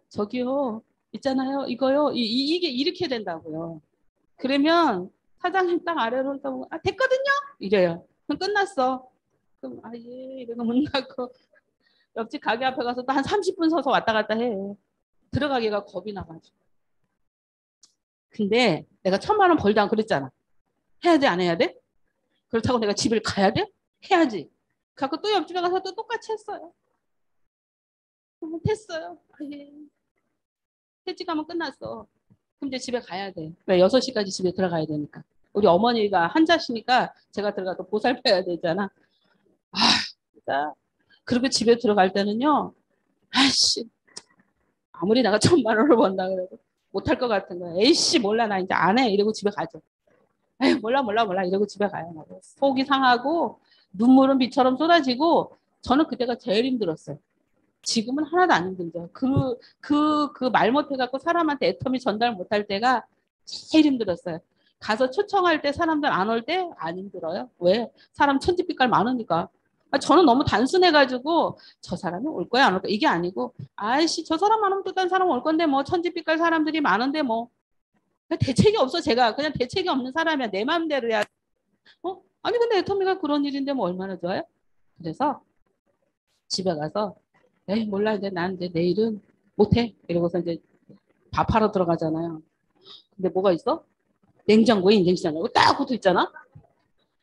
저기요, 있잖아요. 이거요. 이게 이렇게 된다고요. 그러면 사장님 딱 아래로 보고 됐거든요. 이래요. 그럼 끝났어. 그럼 예, 이러고 문 닫고 옆집 가게 앞에 가서 또 한 30분 서서 왔다 갔다 해. 들어가기가 겁이 나가지고. 근데 내가 1,000만 원 벌다 그랬잖아. 해야 돼, 안 해야 돼? 그렇다고 내가 집을 가야 돼? 해야지. 갖고 또 옆집에 가서 또 똑같이 했어요. 됐어요. 예. 퇴직하면 끝났어. 그럼 이제 집에 가야 돼. 왜? 6시까지 집에 들어가야 되니까. 우리 어머니가 한자시니까 제가 들어가서 보살펴야 되잖아. 아, 진짜. 그리고 집에 들어갈 때는요. 아이씨, 아무리 내가 1,000만 원을 번다 그래도 못할 것 같은 거야. 에이씨, 몰라, 나 이제 안 해. 이러고 집에 가죠. 에이, 몰라. 이러고 집에 가요. 속이 상하고 눈물은 비처럼 쏟아지고 저는 그때가 제일 힘들었어요. 지금은 하나도 안 힘들죠. 그 말 못해갖고 사람한테 애터미 전달 못할 때가 제일 힘들었어요. 가서 초청할 때 사람들 안 올 때 안 힘들어요. 왜? 사람 천지빛깔 많으니까. 저는 너무 단순해가지고 저 사람이 올 거야 안 올 거야 이게 아니고 아이씨 저 사람 안 오면 또 다른 사람 올 건데 뭐 천지빛깔 사람들이 많은데 뭐 대책이 없어. 제가 그냥 대책이 없는 사람이야. 내 마음대로 해야. 아니 근데 애터미가 그런 일인데 뭐 얼마나 좋아요? 그래서 집에 가서 에이 몰라 이제 난 이제 내일은 못해 이러고서 이제 밥하러 들어가잖아요. 근데 뭐가 있어? 냉장고에 인생 시나리오 딱 붙어 있잖아.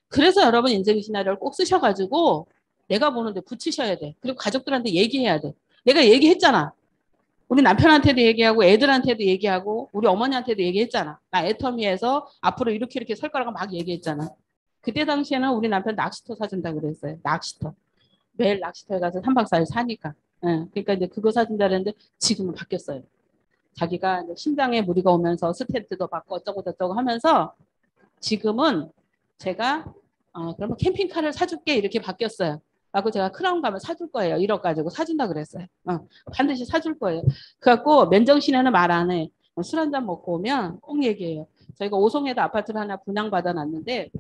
그래서 여러분 인생 시나리오를 꼭 쓰셔가지고 내가 보는데 붙이셔야 돼. 그리고 가족들한테 얘기해야 돼. 내가 얘기했잖아. 우리 남편한테도 얘기하고 애들한테도 얘기하고 우리 어머니한테도 얘기했잖아. 나 애터미에서 앞으로 이렇게 설 거라고 막 얘기했잖아. 그때 당시에는 우리 남편 낚시터 사준다 그랬어요. 낚시터. 매일 낚시터에 가서 3박 4일 사니까. 그러니까 이제 그거 사준다 그랬는데 지금은 바뀌었어요. 자기가 심장에 무리가 오면서 스탠트도 받고 어쩌고 저쩌고 하면서 지금은 제가 그러면 캠핑카를 사줄게 이렇게 바뀌었어요. 하고 제가 크라운 가면 사줄 거예요. 1억 가지고 사준다 그랬어요. 반드시 사줄 거예요. 그래갖고 맨정신에는 말 안 해. 술 한잔 먹고 오면 꼭 얘기해요. 저희가 오송에도 아파트를 하나 분양받아 놨는데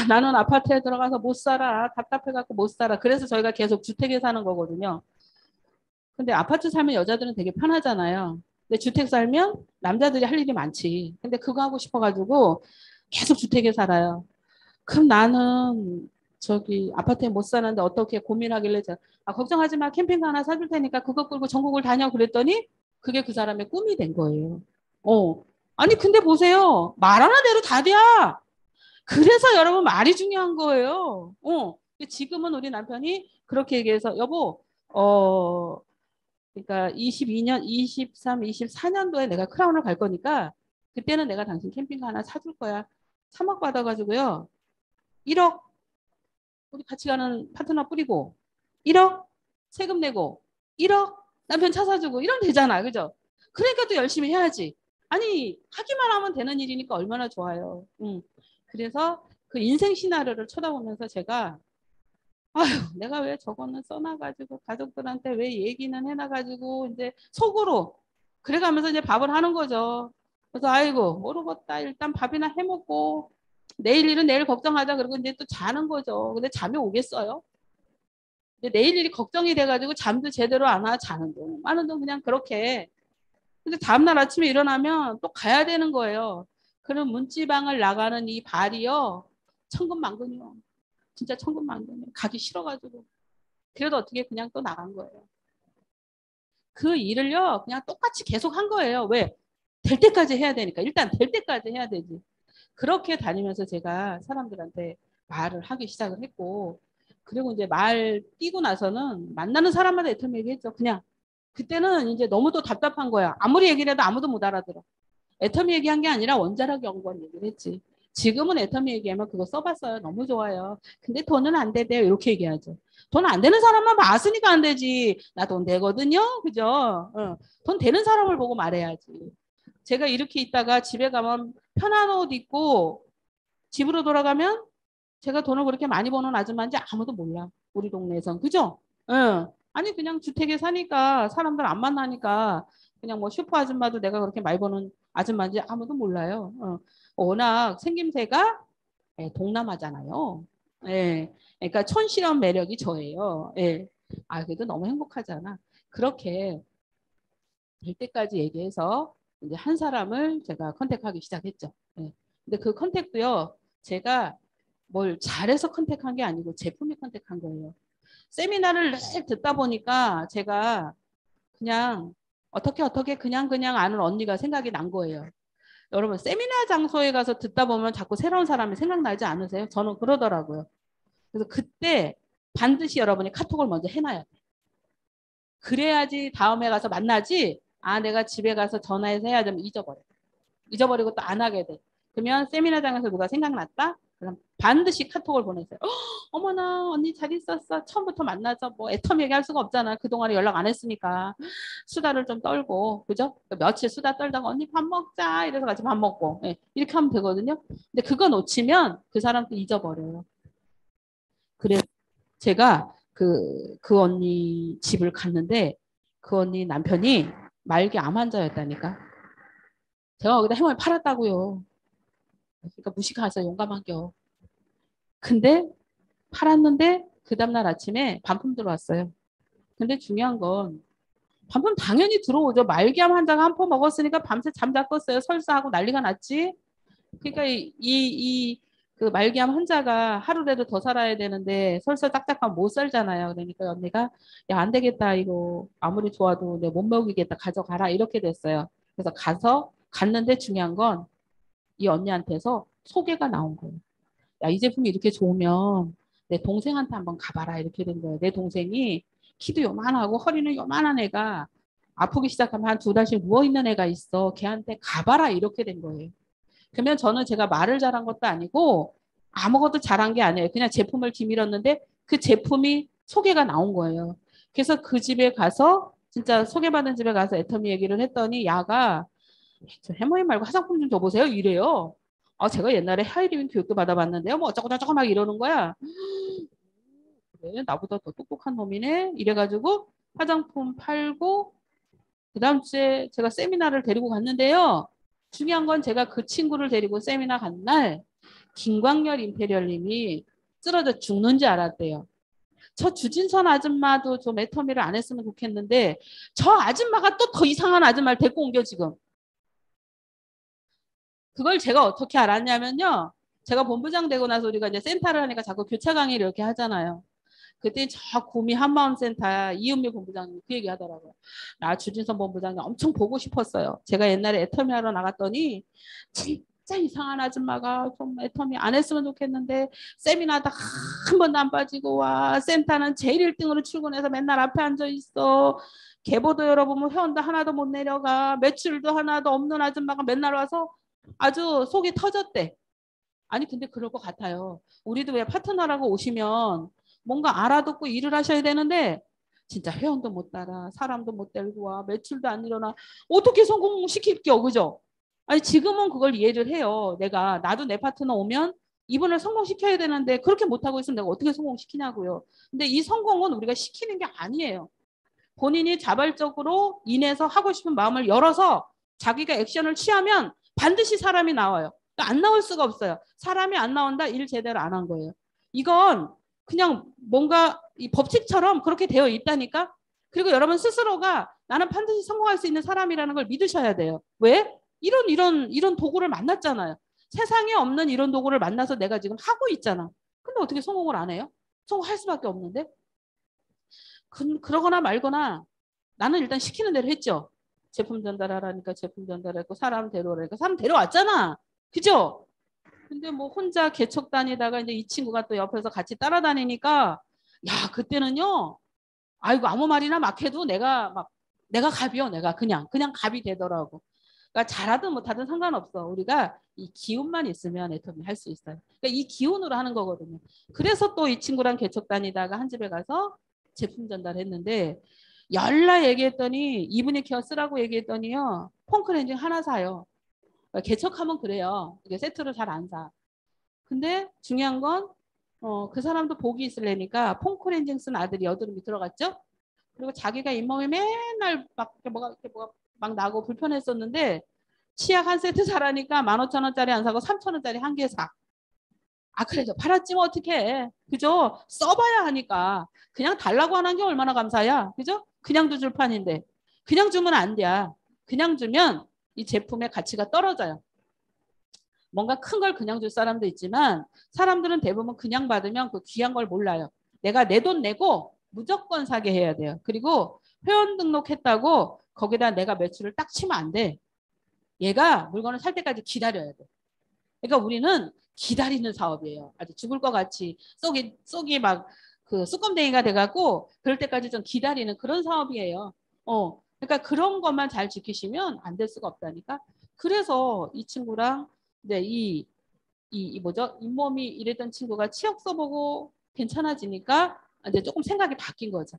나는 아파트에 들어가서 못 살아. 답답해갖고 못 살아. 그래서 저희가 계속 주택에 사는 거거든요. 근데 아파트 살면 여자들은 되게 편하잖아요. 근데 주택 살면 남자들이 할 일이 많지. 근데 그거 하고 싶어가지고 계속 주택에 살아요. 그럼 나는 저기 아파트에 못 사는데 어떻게 고민하길래 제가 걱정하지 마. 캠핑카 하나 사줄 테니까 그거 끌고 전국을 다녀 그랬더니 그게 그 사람의 꿈이 된 거예요. 아니 근데 보세요. 말하는 대로 다 돼. 그래서 여러분 말이 중요한 거예요. 지금은 우리 남편이 그렇게 얘기해서 여보 그러니까 22년, 23, 24년도에 내가 크라운을 갈 거니까 그때는 내가 당신 캠핑카 하나 사줄 거야. 3억 받아가지고요. 1억 우리 같이 가는 파트너 뿌리고 1억 세금 내고 1억 남편 차 사주고 이러면 되잖아. 그죠? 그러니까 또 열심히 해야지. 아니 하기만 하면 되는 일이니까 얼마나 좋아요. 그래서 그 인생 시나리오를 쳐다보면서 제가 아유, 내가 왜 저거는 써놔가지고 가족들한테 왜 얘기는 해놔가지고 이제 속으로 그래가면서 이제 밥을 하는 거죠. 그래서 아이고 모르겠다. 일단 밥이나 해먹고 내일 일은 내일 걱정하자. 그러고 이제 또 자는 거죠. 근데 잠이 오겠어요? 근데 내일 일이 걱정이 돼가지고 잠도 제대로 안 와. 자는 동 많은 동 그냥 그렇게. 근데 다음날 아침에 일어나면 또 가야 되는 거예요. 그럼 문지방을 나가는 이 발이요. 천근만근이요. 진짜 천근만근이요. 가기 싫어가지고. 그래도 어떻게 그냥 또 나간 거예요. 그 일을요. 그냥 똑같이 계속 한 거예요. 왜? 될 때까지 해야 되니까. 일단 될 때까지 해야 되지. 그렇게 다니면서 제가 사람들한테 말을 하기 시작을 했고 그리고 이제 말 띄고 나서는 만나는 사람마다 애터미 얘기했죠. 그냥 그때는 이제 너무 또 답답한 거야. 아무리 얘기를 해도 아무도 못 알아들어. 애터미 얘기한 게 아니라 원자력 연구원 얘기를 했지. 지금은 애터미 얘기하면 그거 써봤어요. 너무 좋아요. 근데 돈은 안 되대요. 이렇게 얘기하죠. 돈 안 되는 사람만 봤으니까 안 되지. 나 돈 되거든요. 그죠? 돈 되는 사람을 보고 말해야지. 제가 이렇게 있다가 집에 가면 편한 옷 입고 집으로 돌아가면 제가 돈을 그렇게 많이 버는 아줌마인지 아무도 몰라. 우리 동네에선. 그죠? 응. 아니 그냥 주택에 사니까 사람들 안 만나니까 그냥 뭐 슈퍼 아줌마도 내가 그렇게 많이 버는 아줌마인지 아무도 몰라요. 워낙 생김새가 동남아잖아요. 예. 그러니까 촌스러운 매력이 저예요. 예. 아, 그래도 너무 행복하잖아. 그렇게 될 때까지 얘기해서 이제 한 사람을 제가 컨택하기 시작했죠. 예. 근데 그 컨택도요, 제가 뭘 잘해서 컨택한 게 아니고 제품이 컨택한 거예요. 세미나를 늘 듣다 보니까 제가 그냥 어떻게 그냥 아는 언니가 생각이 난 거예요. 여러분 세미나 장소에 가서 듣다 보면 자꾸 새로운 사람이 생각나지 않으세요? 저는 그러더라고요. 그래서 그때 반드시 여러분이 카톡을 먼저 해놔야 돼. 그래야지 다음에 가서 만나지. 아, 내가 집에 가서 전화해서 해야 되면 잊어버려. 잊어버리고 또 안 하게 돼. 그러면 세미나장에서 누가 생각났다? 그럼 반드시 카톡을 보내세요. 어머나 언니 잘 있었어. 처음부터 만나서 뭐 애텀 얘기할 수가 없잖아. 그동안에 연락 안 했으니까. 수다를 좀 떨고 그죠? 며칠 수다 떨다가 언니 밥 먹자 이래서 같이 밥 먹고 이렇게 하면 되거든요. 근데 그거 놓치면 그 사람도 잊어버려요. 그래 제가 그 언니 집을 갔는데 그 언니 남편이 말기 암 환자였다니까. 제가 거기다 해물 팔았다고요. 그러니까 무식해서 용감한겨. 근데 팔았는데 그 다음날 아침에 반품 들어왔어요. 근데 중요한 건 반품 당연히 들어오죠. 말기암 환자가 한 포 먹었으니까 밤새 잠잤겠어요. 설사하고 난리가 났지. 그러니까 그 말기암 환자가 하루라도 더 살아야 되는데 설사 딱딱하면 못 살잖아요. 그러니까 언니가 야, 안 되겠다. 이거 아무리 좋아도 내 못 먹이겠다. 가져가라. 이렇게 됐어요. 그래서 갔는데 중요한 건 이 언니한테서 소개가 나온 거예요. 야, 이 제품이 이렇게 좋으면 내 동생한테 한번 가봐라. 이렇게 된 거예요. 내 동생이 키도 요만하고 허리는 요만한 애가 아프기 시작하면 한 2달씩 누워있는 애가 있어. 걔한테 가봐라. 이렇게 된 거예요. 그러면 저는 제가 말을 잘한 것도 아니고 아무것도 잘한 게 아니에요. 그냥 제품을 기밀었는데 그 제품이 소개가 나온 거예요. 그래서 그 집에 가서 진짜 소개받은 집에 가서 애터미 얘기를 했더니 야가 저 해머리 말고 화장품 좀 줘보세요. 이래요. 제가 옛날에 하이리빙 교육도 받아봤는데요. 뭐 어쩌고저쩌고 막 이러는 거야. 그래, 나보다 더 똑똑한 놈이네. 이래가지고 화장품 팔고 그 다음 주에 제가 세미나를 데리고 갔는데요. 중요한 건 제가 그 친구를 데리고 세미나 간 날 김광열 임페리얼님이 쓰러져 죽는지 알았대요. 저 주진선 아줌마도 좀 애터미를 안 했으면 좋겠는데 저 아줌마가 또 더 이상한 아줌마를 데리고 옮겨 지금. 그걸 제가 어떻게 알았냐면요. 제가 본부장 되고 나서 우리가 이제 센터를 하니까 자꾸 교차 강의를 이렇게 하잖아요. 그때 저 구미 한마음센터 이은미 본부장님 그 얘기 하더라고요. 나 주진선 본부장님 엄청 보고 싶었어요. 제가 옛날에 애터미 하러 나갔더니 진짜 이상한 아줌마가 좀 애터미 안 했으면 좋겠는데 세미나다 한 번도 안 빠지고 와 센터는 제일 1등으로 출근해서 맨날 앞에 앉아 있어. 계보도 열어보면 회원도 하나도 못 내려가. 매출도 하나도 없는 아줌마가 맨날 와서 아주 속이 터졌대. 아니 근데 그럴 것 같아요. 우리도 왜 파트너라고 오시면 뭔가 알아듣고 일을 하셔야 되는데 진짜 회원도 못 따라 사람도 못 데리고 와 매출도 안 일어나 어떻게 성공시킬게요. 그죠? 아니 지금은 그걸 이해를 해요. 나도 내 파트너 오면 이분을 성공시켜야 되는데 그렇게 못하고 있으면 내가 어떻게 성공시키냐고요. 근데 이 성공은 우리가 시키는 게 아니에요. 본인이 자발적으로 인해서 하고 싶은 마음을 열어서 자기가 액션을 취하면 반드시 사람이 나와요. 안 나올 수가 없어요. 사람이 안 나온다 일 제대로 안 한 거예요. 이건 그냥 뭔가 이 법칙처럼 그렇게 되어 있다니까. 그리고 여러분 스스로가 나는 반드시 성공할 수 있는 사람이라는 걸 믿으셔야 돼요. 왜? 이런 도구를 만났잖아요. 세상에 없는 이런 도구를 만나서 내가 지금 하고 있잖아. 근데 어떻게 성공을 안 해요? 성공할 수밖에 없는데. 그러거나 말거나 나는 일단 시키는 대로 했죠. 제품 전달하라니까 제품 전달했고 사람 데려오라니까 사람 데려왔잖아. 그죠? 근데 뭐 혼자 개척 다니다가 이제 이 친구가 또 옆에서 같이 따라다니니까 야 그때는요. 아이고 아무 말이나 막 해도 내가 갑이요. 내가 그냥 갑이 되더라고. 그러니까 잘하든 못하든 상관없어. 우리가 이 기운만 있으면 애터미 할 수 있어요. 그러니까 이 기운으로 하는 거거든요. 그래서 또 이 친구랑 개척 다니다가 한 집에 가서 제품 전달했는데 열나 얘기했더니 이분이 케어 쓰라고 얘기했더니요. 폼클렌징 하나 사요. 그러니까 개척하면 그래요. 이게 세트를 잘 안 사. 근데 중요한 건 그 사람도 복이 있으려니까 폼크렌징 쓴 아들이 여드름이 들어갔죠. 그리고 자기가 잇몸이 맨날 막 뭐가 막 나고 불편했었는데 치약 한 세트 사라니까 15,000원짜리 안 사고 3,000원짜리 한 개 사. 아 그래도 팔았지 뭐 어떡해. 그죠? 써봐야 하니까. 그냥 달라고 하는 게 얼마나 감사야. 그죠? 그냥도 줄 판인데. 그냥 주면 안 돼. 그냥 주면 이 제품의 가치가 떨어져요. 뭔가 큰 걸 그냥 줄 사람도 있지만 사람들은 대부분 그냥 받으면 그 귀한 걸 몰라요. 내가 내 돈 내고 무조건 사게 해야 돼요. 그리고 회원 등록했다고 거기다 내가 매출을 딱 치면 안 돼. 얘가 물건을 살 때까지 기다려야 돼. 그러니까 우리는 기다리는 사업이에요. 아주 죽을 것 같이 쏙이 막 그 쑥검댕이가 돼갖고 그럴 때까지 좀 기다리는 그런 사업이에요. 그러니까 그런 것만 잘 지키시면 안 될 수가 없다니까. 그래서 이 친구랑 이제 이 뭐죠? 잇몸이 이랬던 친구가 치약 써보고 괜찮아지니까 이제 조금 생각이 바뀐 거죠.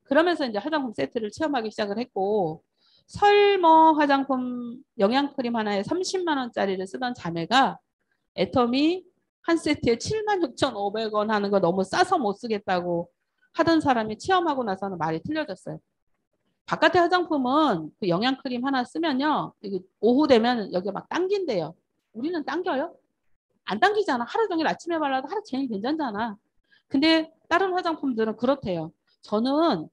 그러면서 이제 화장품 세트를 체험하기 시작을 했고 설머 화장품 영양크림 하나에 30만 원짜리를 쓰던 자매가 애터미 한 세트에 76,500원 하는 거 너무 싸서 못 쓰겠다고 하던 사람이 체험하고 나서는 말이 틀려졌어요. 바깥의 화장품은 그 영양크림 하나 쓰면요. 오후 되면 여기 막 당긴대요. 우리는 당겨요? 안 당기잖아. 하루 종일 아침에 발라도 하루 종일 괜찮잖아. 근데 다른 화장품들은 그렇대요. 저는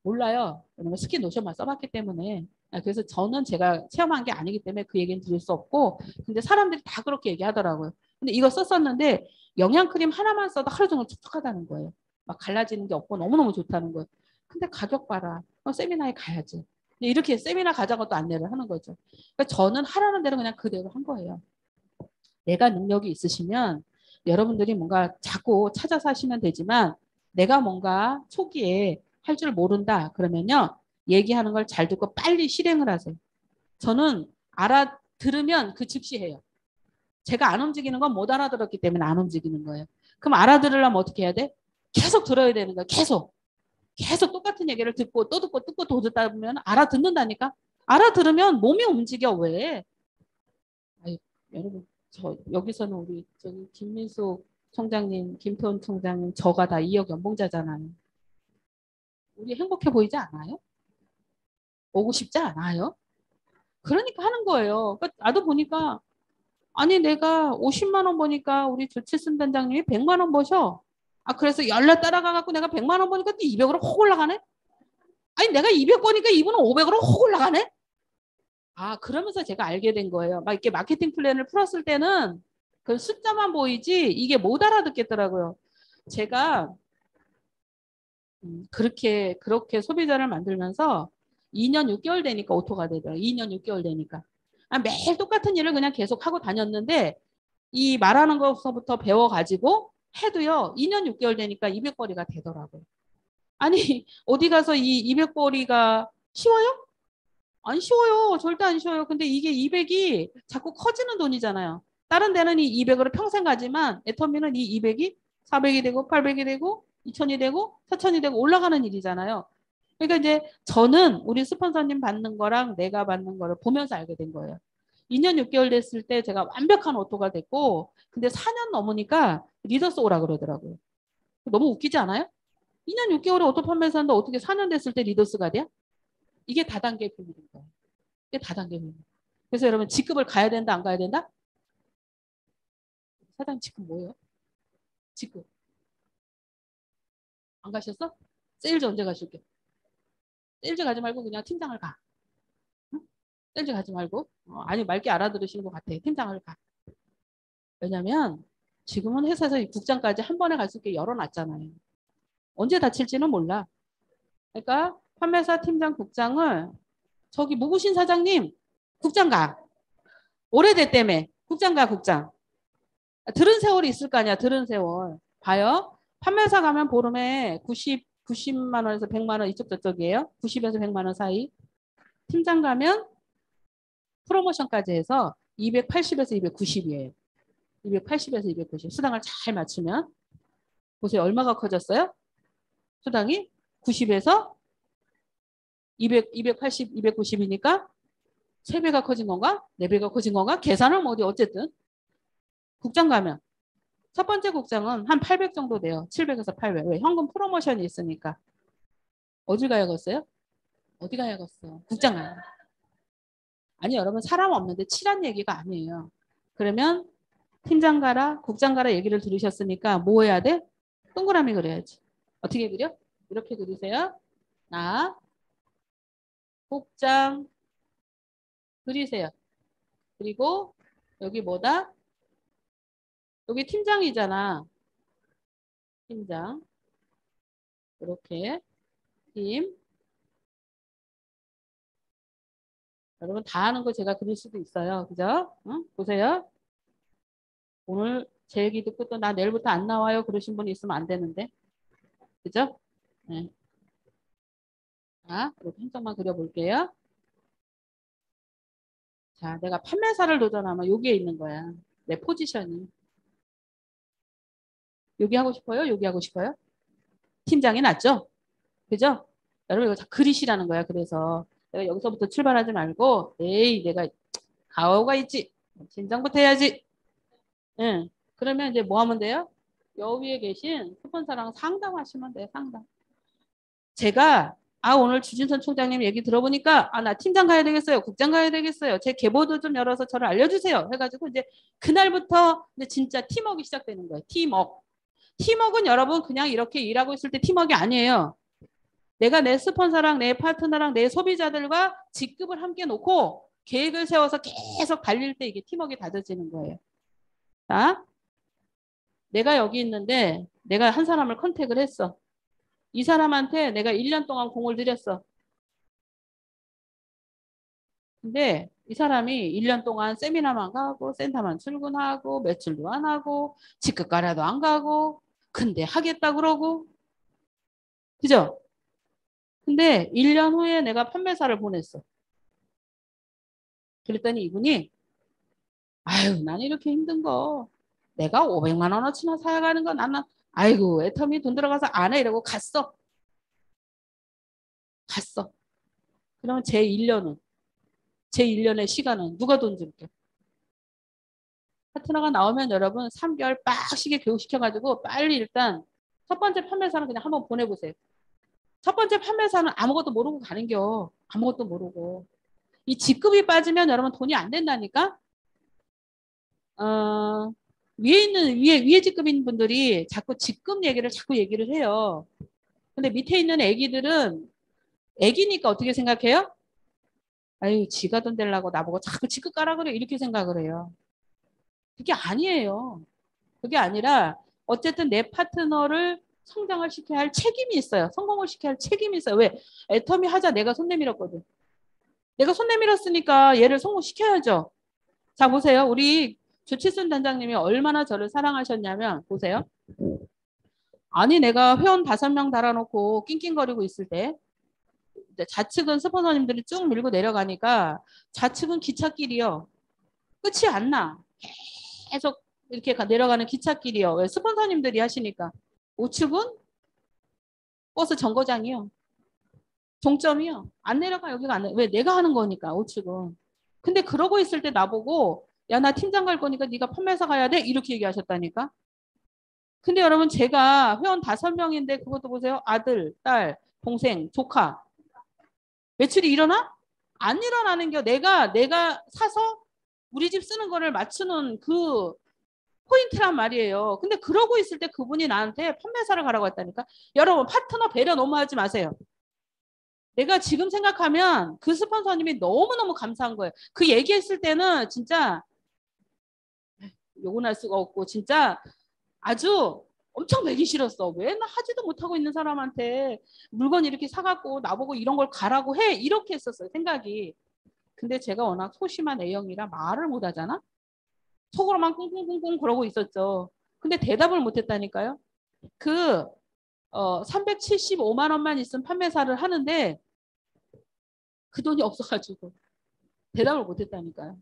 몰라요. 왜냐면 스킨 로션만 써봤기 때문에. 그래서 저는 제가 체험한 게 아니기 때문에 그 얘기는 드릴 수 없고 근데 사람들이 다 그렇게 얘기하더라고요. 근데 이거 썼었는데 영양크림 하나만 써도 하루 종일 촉촉하다는 거예요. 막 갈라지는 게 없고 너무너무 좋다는 거예요. 근데 가격 봐라. 세미나에 가야지. 이렇게 세미나 가자고 또 안내를 하는 거죠. 그러니까 저는 하라는 대로 그냥 그대로 한 거예요. 내가 능력이 있으시면 여러분들이 뭔가 자꾸 찾아서 하시면 되지만 내가 뭔가 초기에 할 줄 모른다 그러면요. 얘기하는 걸 잘 듣고 빨리 실행을 하세요. 저는 알아들으면 그 즉시 해요. 제가 안 움직이는 건 못 알아들었기 때문에 안 움직이는 거예요. 그럼 알아들으려면 어떻게 해야 돼? 계속 들어야 되는 거야. 계속 똑같은 얘기를 듣고 또 듣고 또 듣다 보면 알아듣는다니까. 알아들으면 몸이 움직여. 왜? 아유, 여러분 여기서는 우리 저기 김민숙 총장님, 김태훈 총장님 저가 다 2억 연봉자잖아요. 우리 행복해 보이지 않아요? 오고 싶지 않아요? 그러니까 하는 거예요. 그러니까 나도 보니까 아니 내가 50만 원 버니까 우리 조치순 단장님이 100만 원 버셔. 그래서 연락 따라가갖고 내가 100만 원 버니까 또 200으로 확 올라가네. 아니 내가 200 버니까 이분은 500으로 확 올라가네. 그러면서 제가 알게 된 거예요. 막 이렇게 마케팅 플랜을 풀었을 때는 그 숫자만 보이지 이게 못 알아듣겠더라고요. 제가 그렇게 소비자를 만들면서 2년 6개월 되니까 오토가 되더라고요. 2년 6개월 되니까. 매일 똑같은 일을 그냥 계속 하고 다녔는데 이 말하는 것부터 배워가지고 해도요. 2년 6개월 되니까 200거리가 되더라고요. 아니 어디 가서 이 200거리가 쉬워요? 안 쉬워요. 절대 안 쉬워요. 근데 이게 200이 자꾸 커지는 돈이잖아요. 다른 데는 이 200으로 평생 가지만 애터미는 이 200이 400이 되고 800이 되고 2000이 되고 4000이 되고 올라가는 일이잖아요. 그러니까 이제 저는 우리 스폰서님 받는 거랑 내가 받는 거를 보면서 알게 된 거예요. 2년 6개월 됐을 때 제가 완벽한 오토가 됐고 근데 4년 넘으니까 리더스 오라 그러더라고요. 너무 웃기지 않아요? 2년 6개월에 오토 판매사 하는데 어떻게 4년 됐을 때 리더스가 돼요? 이게 다단계 비밀인 거예요. 이게 다단계 비밀. 그래서 여러분 직급을 가야 된다 안 가야 된다? 사장님 직급 뭐예요? 직급. 안 가셨어? 세일즈 언제 가실게? 세일즈 가지 말고 그냥 팀장을 가. 응? 세일즈 가지 말고. 아니 맑게 알아들으시는 것 같아. 팀장을 가. 왜냐면 지금은 회사에서 국장까지 한 번에 갈 수 있게 열어놨잖아요. 언제 다칠지는 몰라. 그러니까 판매사 팀장 국장을 저기 무구신 사장님 국장 가. 오래됐다며. 국장 가 국장. 들은 세월이 있을 거 아니야. 들은 세월. 봐요. 판매사 가면 보름에 90만 원에서 100만 원 이쪽 저쪽이에요. 90에서 100만 원 사이. 팀장 가면 프로모션까지 해서 280에서 290이에요. 280에서 290. 수당을 잘 맞추면. 보세요. 얼마가 커졌어요? 수당이 90에서 280, 290이니까 3배가 커진 건가? 4배가 커진 건가? 계산은 뭐 어디 어쨌든. 국장 가면 첫 번째 국장은 한 800 정도 돼요. 700에서 800. 왜? 현금 프로모션이 있으니까. 어디 가야겠어요? 어디 가야겠어? 국장 가야. 아니 여러분 사람 없는데 치란 얘기가 아니에요. 그러면 팀장 가라, 국장 가라 얘기를 들으셨으니까 뭐 해야 돼? 동그라미 그려야지. 어떻게 그려? 이렇게 그리세요. 나, 국장 그리세요. 그리고 여기 뭐다? 여기 팀장이잖아. 팀장. 이렇게 팀. 여러분 다 하는 거 제가 그릴 수도 있어요. 그죠? 응? 보세요. 오늘 제 얘기 듣고 또 나 내일부터 안 나와요. 그러신 분이 있으면 안 되는데. 그죠? 네. 자, 이렇게 한 장만 그려볼게요. 자, 내가 판매사를 도전하면 여기에 있는 거야. 내 포지션이. 여기 하고 싶어요? 여기 하고 싶어요? 팀장이 낫죠? 그죠? 여러분 이거 다 그리시라는 거야. 그래서 내가 여기서부터 출발하지 말고 에이 내가 가오가 있지. 진정부터 해야지. 응. 그러면 이제 뭐 하면 돼요? 여 위에 계신 스폰서랑 상담하시면 돼요. 상담. 제가 오늘 주진선 총장님 얘기 들어보니까 나 팀장 가야 되겠어요. 국장 가야 되겠어요. 제 계보도 좀 열어서 저를 알려주세요. 해가지고 이제 그날부터 이제 진짜 팀워크가 시작되는 거예요. 팀워크. 팀워크는 여러분 그냥 이렇게 일하고 있을 때 팀워크가 아니에요. 내가 내 스폰서랑 내 파트너랑 내 소비자들과 직급을 함께 놓고 계획을 세워서 계속 달릴 때 이게 팀워크가 다져지는 거예요. 자, 내가 여기 있는데 내가 한 사람을 컨택을 했어. 이 사람한테 내가 1년 동안 공을 들였어. 근데 이 사람이 1년 동안 세미나만 가고 센터만 출근하고 매출도 안 하고 직급 가라도 안 가고 근데 하겠다 그러고 그죠? 근데 1년 후에 내가 판매사를 보냈어. 그랬더니 이분이 아유 나는 이렇게 힘든 거 내가 500만 원어치나 사야 가는 거 나는 아이고 애터미 돈 들어가서 안 해 이러고 갔어. 갔어. 그러면 제1년의 시간은 누가 돈 줄게? 파트너가 나오면 여러분 3개월 빡시게 교육시켜가지고 빨리 일단 첫 번째 판매사는 그냥 한번 보내보세요. 첫 번째 판매사는 아무것도 모르고 가는겨. 아무것도 모르고. 이 직급이 빠지면 여러분 돈이 안 된다니까? 위에 직급인 분들이 자꾸 직급 얘기를 자꾸 얘기를 해요. 근데 밑에 있는 애기들은 애기니까 어떻게 생각해요? 아유, 지가 돈 되려고 나보고 자꾸 직급 가라 그래. 이렇게 생각을 해요. 그게 아니에요. 그게 아니라 어쨌든 내 파트너를 성장을 시켜야 할 책임이 있어요. 성공을 시켜야 할 책임이 있어요. 왜? 애터미 하자 내가 손 내밀었거든. 내가 손 내밀었으니까 얘를 성공시켜야죠. 자 보세요. 우리 조치순 단장님이 얼마나 저를 사랑하셨냐면 보세요. 아니 내가 회원 5명 달아놓고 낑낑거리고 있을 때 좌측은 스폰서님들이 쭉 밀고 내려가니까 좌측은 기찻길이요. 끝이 안 나. 계속 이렇게 내려가는 기찻길이요. 왜? 스폰서님들이 하시니까. 우측은 버스 정거장이요. 종점이요. 안 내려가 여기가 안 내려. 왜? 내가 하는 거니까 우측은. 근데 그러고 있을 때 나보고 야 나 팀장 갈 거니까 네가 판매사 가야 돼? 이렇게 얘기하셨다니까. 근데 여러분 제가 회원 5명인데 그것도 보세요. 아들, 딸, 동생, 조카. 매출이 일어나? 안 일어나는 게 내가 사서 우리 집 쓰는 거를 맞추는 그 포인트란 말이에요. 근데 그러고 있을 때 그분이 나한테 판매사를 가라고 했다니까. 여러분 파트너 배려 너무 하지 마세요. 내가 지금 생각하면 그 스폰서님이 너무너무 감사한 거예요. 그 얘기했을 때는 진짜 욕은 할 수가 없고 진짜 아주 엄청 매기 싫었어. 왜 나 하지도 못하고 있는 사람한테 물건 이렇게 사갖고 나보고 이런 걸 가라고 해. 이렇게 했었어요. 생각이. 근데 제가 워낙 소심한 A형이라 말을 못하잖아. 속으로만 꿍꿍꿍꿍 그러고 있었죠. 근데 대답을 못했다니까요. 375만 원만 있으면 판매사를 하는데 그 돈이 없어가지고 대답을 못했다니까요.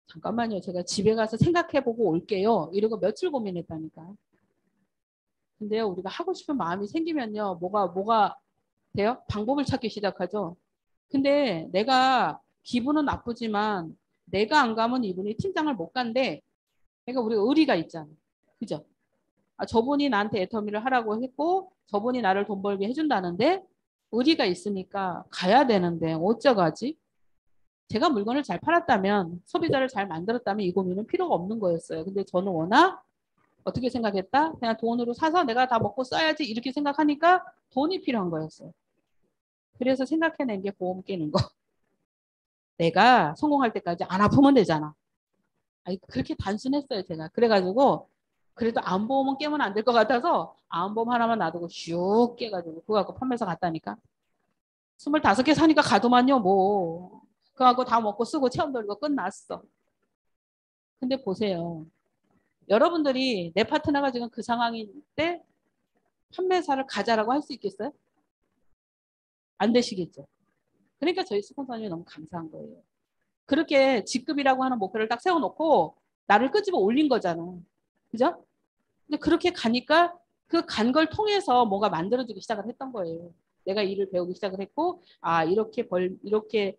잠깐만요. 제가 집에 가서 생각해보고 올게요. 이러고 며칠 고민했다니까요. 근데요. 우리가 하고 싶은 마음이 생기면요. 뭐가 돼요? 방법을 찾기 시작하죠. 근데 내가 기분은 나쁘지만 내가 안 가면 이분이 팀장을 못 간대. 그러니까 우리가 의리가 있잖아. 그죠? 아, 저분이 나한테 애터미를 하라고 했고 저분이 나를 돈 벌게 해준다는데 의리가 있으니까 가야 되는데 어쩌가지? 제가 물건을 잘 팔았다면 소비자를 잘 만들었다면 이 고민은 필요가 없는 거였어요. 근데 저는 워낙 어떻게 생각했다? 그냥 돈으로 사서 내가 다 먹고 써야지 이렇게 생각하니까 돈이 필요한 거였어요. 그래서 생각해낸 게 보험 깨는 거. 내가 성공할 때까지 안 아프면 되잖아. 아니, 그렇게 단순했어요, 제가. 그래가지고 그래도 암보험은 깨면 안 될 것 같아서 암보험 하나만 놔두고 슉 깨가지고 그거 갖고 판매사 갔다니까. 25개 사니까 가도만요, 뭐. 그거 갖고 다 먹고 쓰고 체험 돌리고 끝났어. 근데 보세요. 여러분들이 내 파트너가 지금 그 상황일 때 판매사를 가자라고 할 수 있겠어요? 안 되시겠죠. 그러니까 저희 스폰서님이 너무 감사한 거예요. 그렇게 직급이라고 하는 목표를 딱 세워놓고 나를 끄집어 올린 거잖아. 그죠? 근데 그렇게 가니까 그 간 걸 통해서 뭔가 만들어지기 시작을 했던 거예요. 내가 일을 배우기 시작을 했고, 아, 이렇게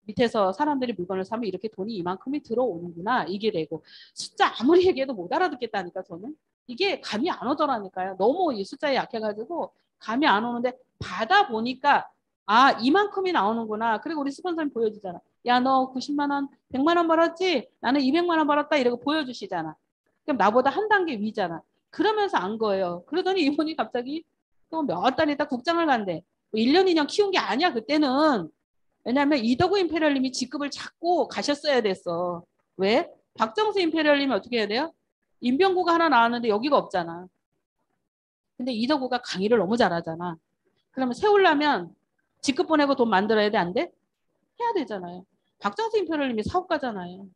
밑에서 사람들이 물건을 사면 이렇게 돈이 이만큼이 들어오는구나. 이게 되고. 숫자 아무리 얘기해도 못 알아듣겠다니까, 저는. 이게 감이 안 오더라니까요. 너무 이 숫자에 약해가지고 감이 안 오는데 받아 보니까 아, 이만큼이 나오는구나. 그리고 우리 스폰서님 보여주잖아. 야, 너 90만 원, 100만 원 벌었지? 나는 200만 원 벌었다. 이러고 보여주시잖아. 그럼 나보다 한 단계 위잖아. 그러면서 안 거예요. 그러더니 이분이 갑자기 또 몇 달 있다 국장을 간대. 1년, 2년 키운 게 아니야, 그때는. 왜냐하면 이덕우 임페리얼님이 직급을 잡고 가셨어야 됐어. 왜? 박정수 임페리얼님이 어떻게 해야 돼요? 인병구가 하나 나왔는데 여기가 없잖아. 근데 이덕우가 강의를 너무 잘하잖아. 그러면 세우려면 직급 보내고 돈 만들어야 돼, 안 돼? 해야 되잖아요. 박정수 임페리얼님이 사업가잖아요.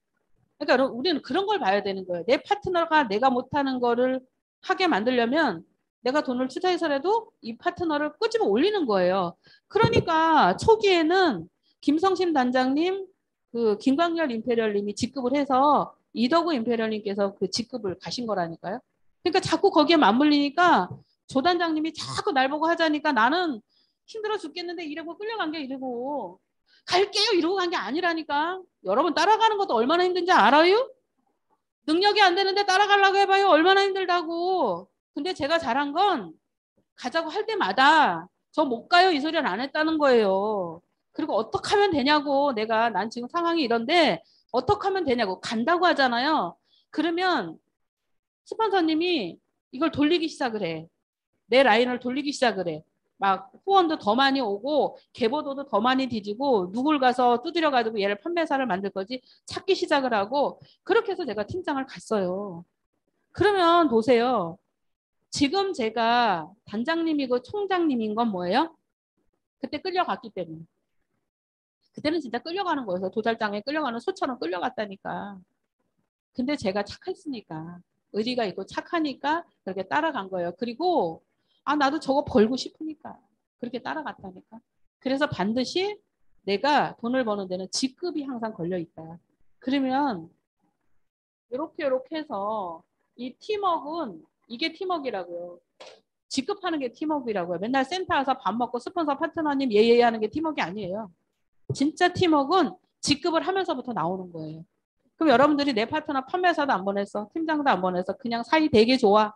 그러니까 우리는 그런 걸 봐야 되는 거예요. 내 파트너가 내가 못하는 거를 하게 만들려면 내가 돈을 투자해서라도 이 파트너를 끄집어 올리는 거예요. 그러니까 초기에는 김성심 단장님, 그 김광열 임페리얼님이 직급을 해서 이덕우 임페리얼님께서 그 직급을 가신 거라니까요. 그러니까 자꾸 거기에 맞물리니까 조 단장님이 자꾸 날 보고 하자니까 나는 힘들어 죽겠는데 이러고 끌려간 게 이러고 갈게요 이러고 간 게 아니라니까. 여러분 따라가는 것도 얼마나 힘든지 알아요? 능력이 안 되는데 따라가려고 해봐요. 얼마나 힘들다고. 근데 제가 잘한 건 가자고 할 때마다 저 못 가요 이 소리를 안 했다는 거예요. 그리고 어떻게 하면 되냐고. 내가 난 지금 상황이 이런데 어떻게 하면 되냐고. 간다고 하잖아요. 그러면 스폰서님이 이걸 돌리기 시작을 해. 내 라인을 돌리기 시작을 해. 막 후원도 더 많이 오고 계보도도 더 많이 뒤지고 누굴 가서 두드려 가지고 얘를 판매사를 만들 거지 찾기 시작을 하고 그렇게 해서 제가 팀장을 갔어요. 그러면 보세요. 지금 제가 단장님이고 총장님인 건 뭐예요? 그때 끌려갔기 때문에. 그때는 진짜 끌려가는 거여서 도살장에 끌려가는 소처럼 끌려갔다니까. 근데 제가 착했으니까 의리가 있고 착하니까 그렇게 따라간 거예요. 그리고 아 나도 저거 벌고 싶으니까 그렇게 따라갔다니까. 그래서 반드시 내가 돈을 버는 데는 직급이 항상 걸려 있다. 그러면 이렇게 해서 이 팀워크는 이게 팀워크라고요. 직급하는 게 팀워크라고요. 맨날 센터 와서 밥 먹고 스폰서 파트너님 예예 하는 게 팀워크 아니에요. 진짜 팀워크는 직급을 하면서부터 나오는 거예요. 그럼 여러분들이 내 파트너 판매사도 안 보냈어. 팀장도 안 보냈어. 그냥 사이 되게 좋아.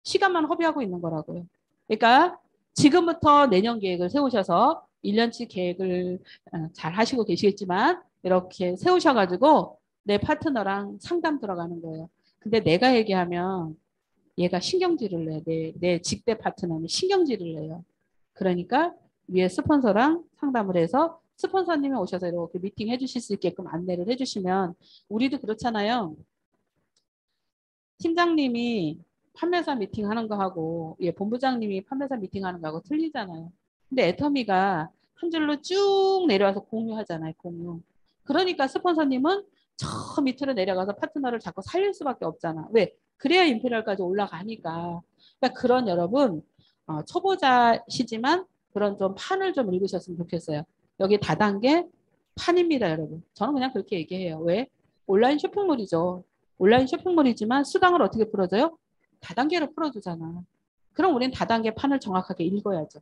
시간만 허비하고 있는 거라고요. 그러니까 지금부터 내년 계획을 세우셔서 1년치 계획을 잘 하시고 계시겠지만 이렇게 세우셔가지고 내 파트너랑 상담 들어가는 거예요. 근데 내가 얘기하면 얘가 신경질을 내. 내 직대 파트너는 신경질을 내요. 그러니까 위에 스폰서랑 상담을 해서 스폰서님이 오셔서 이렇게 미팅 해주실 수 있게끔 안내를 해주시면 우리도 그렇잖아요. 팀장님이 판매사 미팅하는 거하고 본부장님이 판매사 미팅하는 거하고 틀리잖아요. 근데 애터미가 한 줄로 쭉 내려와서 공유하잖아요. 공유. 그러니까 스폰서님은 저 밑으로 내려가서 파트너를 자꾸 살릴 수밖에 없잖아. 왜? 그래야 임페리얼까지 올라가니까. 그러니까 그런 여러분 초보자시지만 그런 좀 판을 좀 읽으셨으면 좋겠어요. 여기 다단계 판입니다, 여러분. 저는 그냥 그렇게 얘기해요. 왜? 온라인 쇼핑몰이죠. 온라인 쇼핑몰이지만 수당을 어떻게 풀어줘요? 다단계로 풀어주잖아. 그럼 우린 다단계 판을 정확하게 읽어야죠.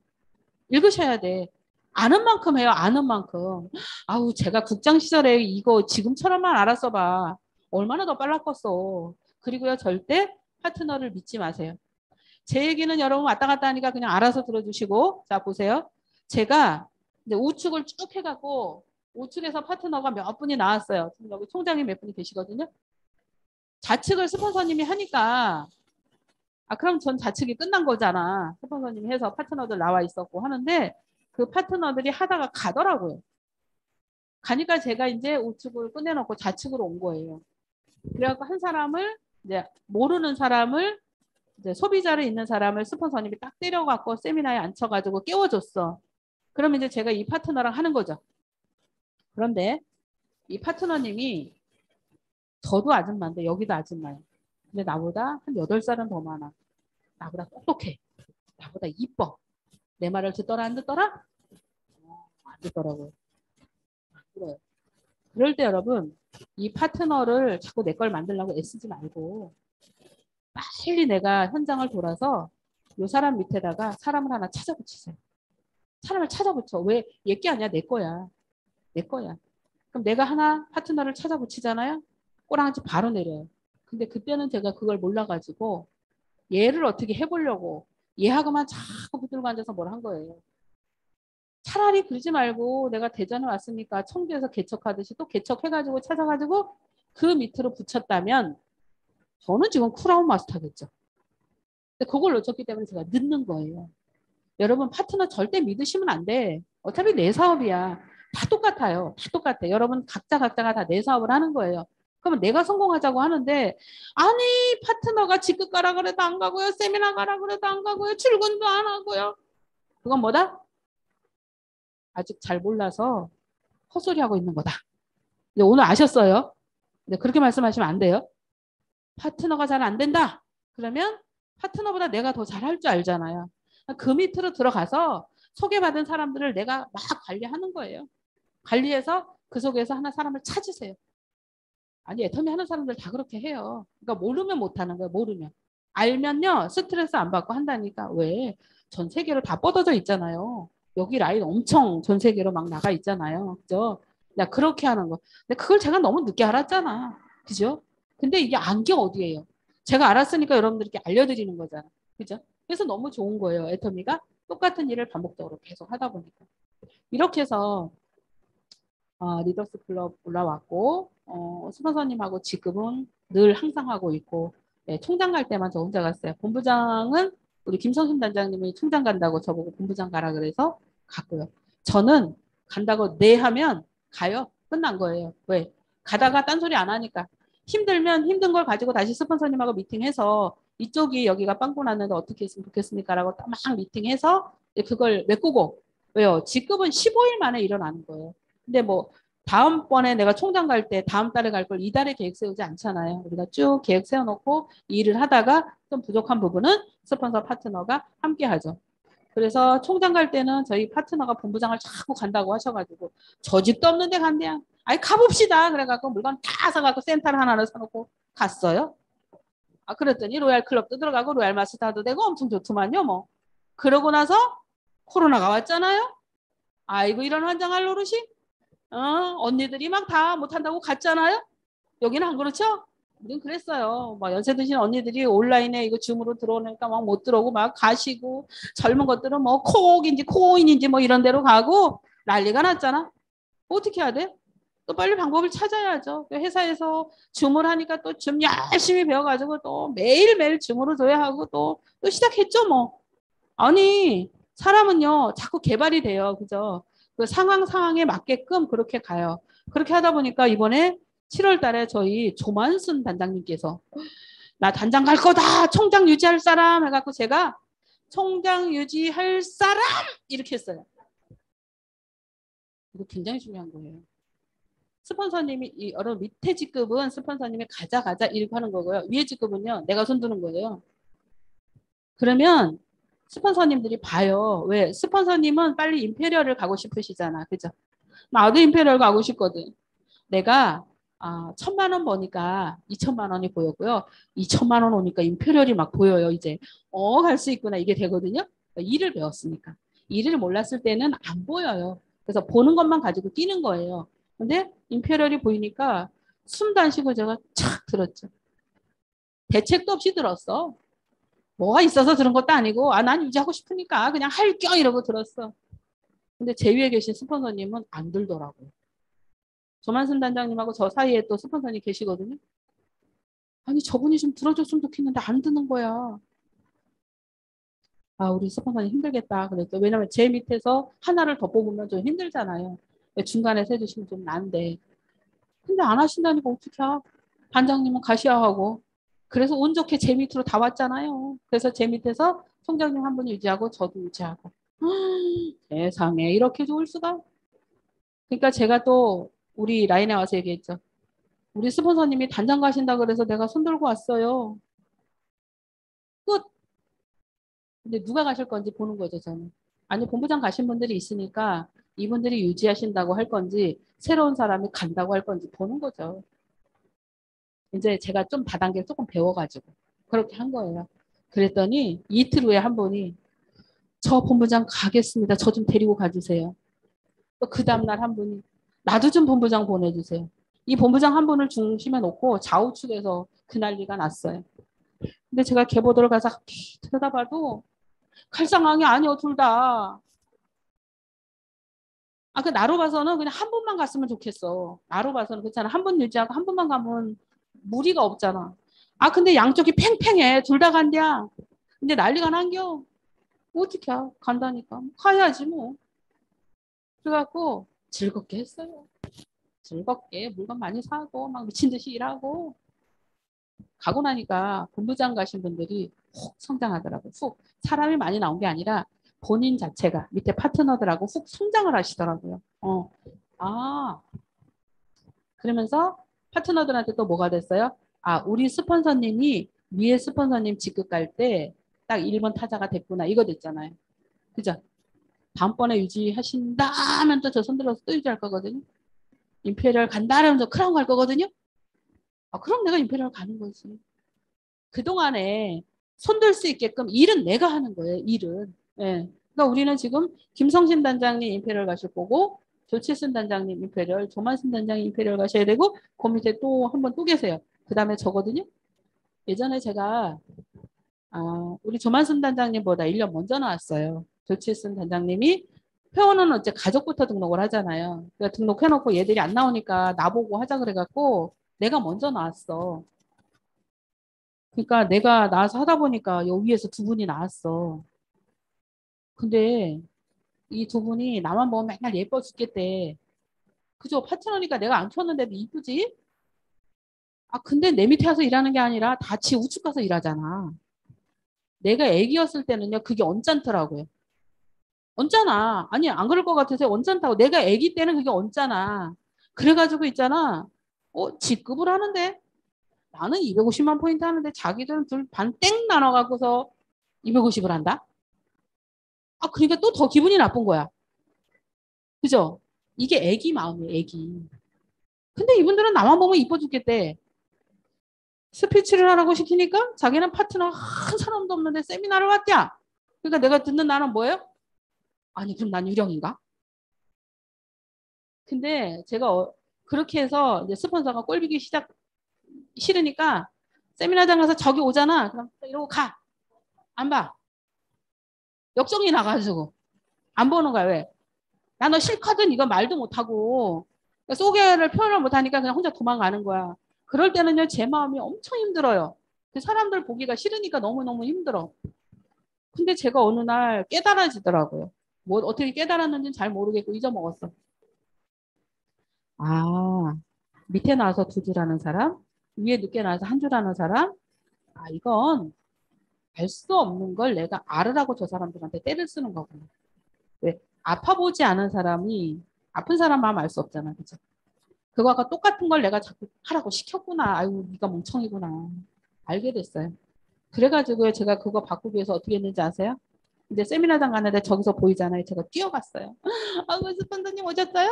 읽으셔야 돼. 아는 만큼 해요. 아는 만큼. 아우 제가 국장 시절에 이거 지금처럼만 알았어 봐. 얼마나 더 빨랐겠어. 그리고요, 절대 파트너를 믿지 마세요. 제 얘기는 여러분 왔다 갔다 하니까 그냥 알아서 들어주시고, 자, 보세요. 제가 이제 우측을 쭉 해갖고, 우측에서 파트너가 몇 분이 나왔어요. 여기 총장이 몇 분이 계시거든요. 좌측을 스폰서님이 하니까, 그럼 전 좌측이 끝난 거잖아. 스폰서님이 해서 파트너들 나와 있었고 하는데, 그 파트너들이 하다가 가더라고요. 가니까 제가 이제 우측을 꺼내놓고 좌측으로 온 거예요. 그래갖고 한 사람을, 이제 모르는 사람을, 이제 소비자로 있는 사람을 스폰서님이 딱 때려갖고 세미나에 앉혀가지고 깨워줬어. 그러면 이제 제가 이 파트너랑 하는 거죠. 그런데 이 파트너님이 저도 아줌마인데 여기도 아줌마예요. 근데 나보다 한 8살은 더 많아. 나보다 똑똑해. 나보다 이뻐. 내 말을 듣더라 안 듣더라? 안 듣더라고요. 안 들어요. 그럴 때 여러분 이 파트너를 자꾸 내 걸 만들려고 애쓰지 말고 빨리 내가 현장을 돌아서 이 사람 밑에다가 사람을 하나 찾아붙이세요. 사람을 찾아붙여. 왜? 얘게 아니야. 내 거야. 내 거야. 그럼 내가 하나 파트너를 찾아붙이잖아요. 꼬랑지 바로 내려요. 근데 그때는 제가 그걸 몰라가지고 얘를 어떻게 해보려고 얘하고만 자꾸 붙들고 앉아서 뭘 한 거예요. 차라리 그러지 말고 내가 대전에 왔으니까 청주에서 개척하듯이 또 개척해가지고 찾아가지고 그 밑으로 붙였다면 저는 지금 쿨아웃 마스터겠죠. 근데 그걸 놓쳤기 때문에 제가 늦는 거예요. 여러분 파트너 절대 믿으시면 안 돼. 어차피 내 사업이야. 다 똑같아요. 다 똑같아. 여러분 각자가 다 내 사업을 하는 거예요. 그러면 내가 성공하자고 하는데 아니 파트너가 직급 가라 그래도 안 가고요. 세미나 가라 그래도 안 가고요. 출근도 안 하고요. 그건 뭐다? 아직 잘 몰라서 헛소리하고 있는 거다. 오늘 아셨어요? 근데 그렇게 말씀하시면 안 돼요. 파트너가 잘 안 된다. 그러면 파트너보다 내가 더 잘할 줄 알잖아요. 그 밑으로 들어가서 소개받은 사람들을 내가 막 관리하는 거예요. 관리해서 그 속에서 하나 사람을 찾으세요. 아니 애터미 하는 사람들 다 그렇게 해요. 그러니까 모르면 못하는 거예요. 모르면. 알면요 스트레스 안 받고 한다니까. 왜? 전 세계로 다 뻗어져 있잖아요. 여기 라인 엄청 전 세계로 막 나가 있잖아요. 그죠? 나 그렇게 하는 거. 근데 그걸 제가 너무 늦게 알았잖아. 그죠? 근데 이게 안 게 어디예요? 제가 알았으니까 여러분들께 알려드리는 거잖아. 그죠? 그래서 너무 좋은 거예요. 애터미가 똑같은 일을 반복적으로 계속 하다 보니까. 이렇게 해서 리더스 클럽 올라왔고 스폰서님하고 지금은 늘 항상 하고 있고 네, 총장 갈 때만 저 혼자 갔어요. 본부장은 우리 김성순 단장님이 총장 간다고 저보고 본부장 가라 그래서 갔고요. 저는 간다고 네 하면 가요. 끝난 거예요. 왜? 가다가 딴소리 안 하니까. 힘들면 힘든 걸 가지고 다시 스폰서님하고 미팅해서 이쪽이 여기가 빵꾸 났는데 어떻게 했으면 좋겠습니까? 라고 막 미팅해서 그걸 메꾸고 왜요? 직급은 15일 만에 일어나는 거예요. 근데 뭐 다음번에 내가 총장 갈 때 다음 달에 갈 걸 이달에 계획 세우지 않잖아요. 우리가 쭉 계획 세워놓고 일을 하다가 좀 부족한 부분은 스폰서 파트너가 함께 하죠. 그래서 총장 갈 때는 저희 파트너가 본부장을 자꾸 간다고 하셔가지고 저 집도 없는데 간대요. 아니 가봅시다. 그래갖고 물건 다 사갖고 센터를 하나를 사놓고 갔어요. 그랬더니 로얄 클럽도 들어가고 로얄 마스터도 되고 엄청 좋더만요. 뭐 그러고 나서 코로나가 왔잖아요. 아이고 이런 환장할 노릇이. 언니들이 막 다 못한다고 갔잖아요. 여기는 안 그렇죠? 우린 그랬어요. 막 연세 드신 언니들이 온라인에 이거 줌으로 들어오니까 막 못 들어오고 막 가시고 젊은 것들은 뭐 코옥인지 코인인지 뭐 이런 데로 가고 난리가 났잖아. 어떻게 해야 돼? 또 빨리 방법을 찾아야죠. 회사에서 줌을 하니까 또 줌 열심히 배워가지고 또 매일매일 줌으로 줘야 하고 또 시작했죠 뭐. 아니 사람은요 자꾸 개발이 돼요. 그죠? 그 상황에 맞게끔 그렇게 가요. 그렇게 하다 보니까 이번에 7월 달에 저희 조만순 단장님께서 나 단장 갈 거다. 총장 유지할 사람 해갖고 제가 총장 유지할 사람 이렇게 했어요. 이거 굉장히 중요한 거예요. 스폰서님이 여러 밑에 직급은 스폰서님이 가자 이렇게 하는 거고요. 위에 직급은요 내가 손드는 거예요. 그러면 스폰서님들이 봐요. 왜? 스폰서님은 빨리 임페리얼을 가고 싶으시잖아. 그죠? 나도 임페리얼 가고 싶거든. 내가 1,000만 원 버니까 2천만 원이 보였고요. 2천만 원 오니까 임페리얼이 막 보여요. 이제 갈 수 있구나 이게 되거든요. 그러니까 일을 배웠으니까. 일을 몰랐을 때는 안 보여요. 그래서 보는 것만 가지고 뛰는 거예요. 근데 임페리얼이 보이니까 숨도 안 쉬고 제가 착 들었죠. 대책도 없이 들었어. 뭐가 있어서 들은 것도 아니고 난 유지하고 싶으니까 그냥 할겨 이러고 들었어. 근데 제 위에 계신 스폰서님은 안 들더라고요. 조만순 단장님하고 저 사이에 또 스폰서님 계시거든요. 아니 저분이 좀 들어줬으면 좋겠는데 안 듣는 거야. 우리 스폰서님 힘들겠다 그랬죠. 왜냐면 제 밑에서 하나를 더 뽑으면 좀 힘들잖아요. 중간에서 해주시면 좀 난데. 근데 안 하신다니까 어떻게 하? 반장님은 가셔야 하고. 그래서 운 좋게 제 밑으로 다 왔잖아요. 그래서 제 밑에서 총장님 한 분 유지하고 저도 유지하고. 세상에 이렇게 좋을 수가? 그러니까 제가 또 우리 라인에 와서 얘기했죠. 우리 스폰서님이 단장 가신다 그래서 내가 손 들고 왔어요. 끝. 근데 누가 가실 건지 보는 거죠, 저는. 아니, 본부장 가신 분들이 있으니까 이분들이 유지하신다고 할 건지 새로운 사람이 간다고 할 건지 보는 거죠. 이제 제가 좀 다단계를 조금 배워가지고 그렇게 한 거예요. 그랬더니 이틀 후에 한 분이 저 본부장 가겠습니다. 저 좀 데리고 가주세요. 또 그 다음날 한 분이 나도 좀 본부장 보내주세요. 이 본부장 한 분을 중심에 놓고 좌우측에서 그 난리가 났어요. 근데 제가 계보도를 가서 들여다봐도 갈 상황이 아니요, 둘 다. 그 나로 봐서는 그냥 한 분만 갔으면 좋겠어. 나로 봐서는 그렇잖아. 한 분 유지하고 한 분만 가면 무리가 없잖아. 근데 양쪽이 팽팽해. 둘 다 간대야. 근데 난리가 난겨. 어떻게 간다니까. 가야지 뭐. 그래갖고 즐겁게 했어요. 즐겁게 물건 많이 사고 막 미친 듯이 일하고 가고 나니까 본부장 가신 분들이 훅 성장하더라고요. 훅. 사람이 많이 나온 게 아니라 본인 자체가 밑에 파트너들하고 훅 성장을 하시더라고요. 그러면서 파트너들한테 또 뭐가 됐어요? 우리 스폰서님이 위에 스폰서님 직급 갈 때 딱 1번 타자가 됐구나. 이거 됐잖아요. 그죠? 다음번에 유지하신다 하면 또 저 손들어서 또 유지할 거거든요. 임페리얼 간다 하면 저 크라운 갈 거거든요. 그럼 내가 임페리얼 가는 거지. 그동안에 손들 수 있게끔 일은 내가 하는 거예요. 일은. 예. 그러니까 우리는 지금 김성신 단장님 임페리얼 가실 거고 조치순 단장님 임페리얼, 조만순 단장님 임페리얼 가셔야 되고 그 밑에 또 한 번 또 계세요. 그 다음에 저거든요. 예전에 제가 우리 조만순 단장님보다 1년 먼저 나왔어요. 조치순 단장님이 회원은 어째 가족부터 등록을 하잖아요. 그러니까 등록해놓고 얘들이 안 나오니까 나보고 하자 그래갖고 내가 먼저 나왔어. 그러니까 내가 나와서 하다 보니까 여기 위에서 두 분이 나왔어. 근데 이 두 분이 나만 보면 맨날 예뻐 죽겠대. 그죠? 파트너니까 내가 안 키웠는데도 이쁘지? 근데 내 밑에 와서 일하는 게 아니라 다 지 우측 가서 일하잖아. 내가 애기였을 때는요, 그게 언짢더라고요. 언짢아. 아니, 안 그럴 것 같아서 언짢다고. 내가 애기 때는 그게 언짢아. 그래가지고 있잖아. 직급을 하는데 나는 250만 포인트 하는데 자기들은 둘 반 땡 나눠갖고서 250을 한다? 그러니까 또 더 기분이 나쁜 거야. 그죠? 이게 애기 마음이에요, 애기. 근데 이분들은 나만 보면 이뻐 죽겠대. 스피치를 하라고 시키니까 자기는 파트너 한 사람도 없는데 세미나를 왔대야. 그러니까 내가 듣는 나는 뭐예요? 아니, 그럼 난 유령인가? 근데 제가 그렇게 해서 이제 스폰서가 꼴비기 싫으니까 세미나장 가서 저기 오잖아. 그럼 이러고 가. 안 봐. 역정이 나가지고. 안 보는 거야, 왜? 야, 너 싫거든. 이거 말도 못하고. 소개를 표현을 못하니까 그냥 혼자 도망가는 거야. 그럴 때는요, 제 마음이 엄청 힘들어요. 그 사람들 보기가 싫으니까 너무너무 힘들어. 근데 제가 어느 날 깨달아지더라고요. 뭐 어떻게 깨달았는지는 잘 모르겠고 잊어먹었어. 밑에 나와서 두 줄 하는 사람, 위에 늦게 나와서 한 줄 하는 사람, 이건 알 수 없는 걸 내가 알으라고 저 사람들한테 때를 쓰는 거구나. 왜? 아파 보지 않은 사람이 아픈 사람 마음 알 수 없잖아. 그죠? 그거가 똑같은 걸 내가 자꾸 하라고 시켰구나. 아유, 네가 멍청이구나. 알게 됐어요. 그래가지고 제가 그거 바꾸기 위해서 어떻게 했는지 아세요? 이제 세미나장 가는데 저기서 보이잖아요. 제가 뛰어갔어요. 스펀더님 오셨어요?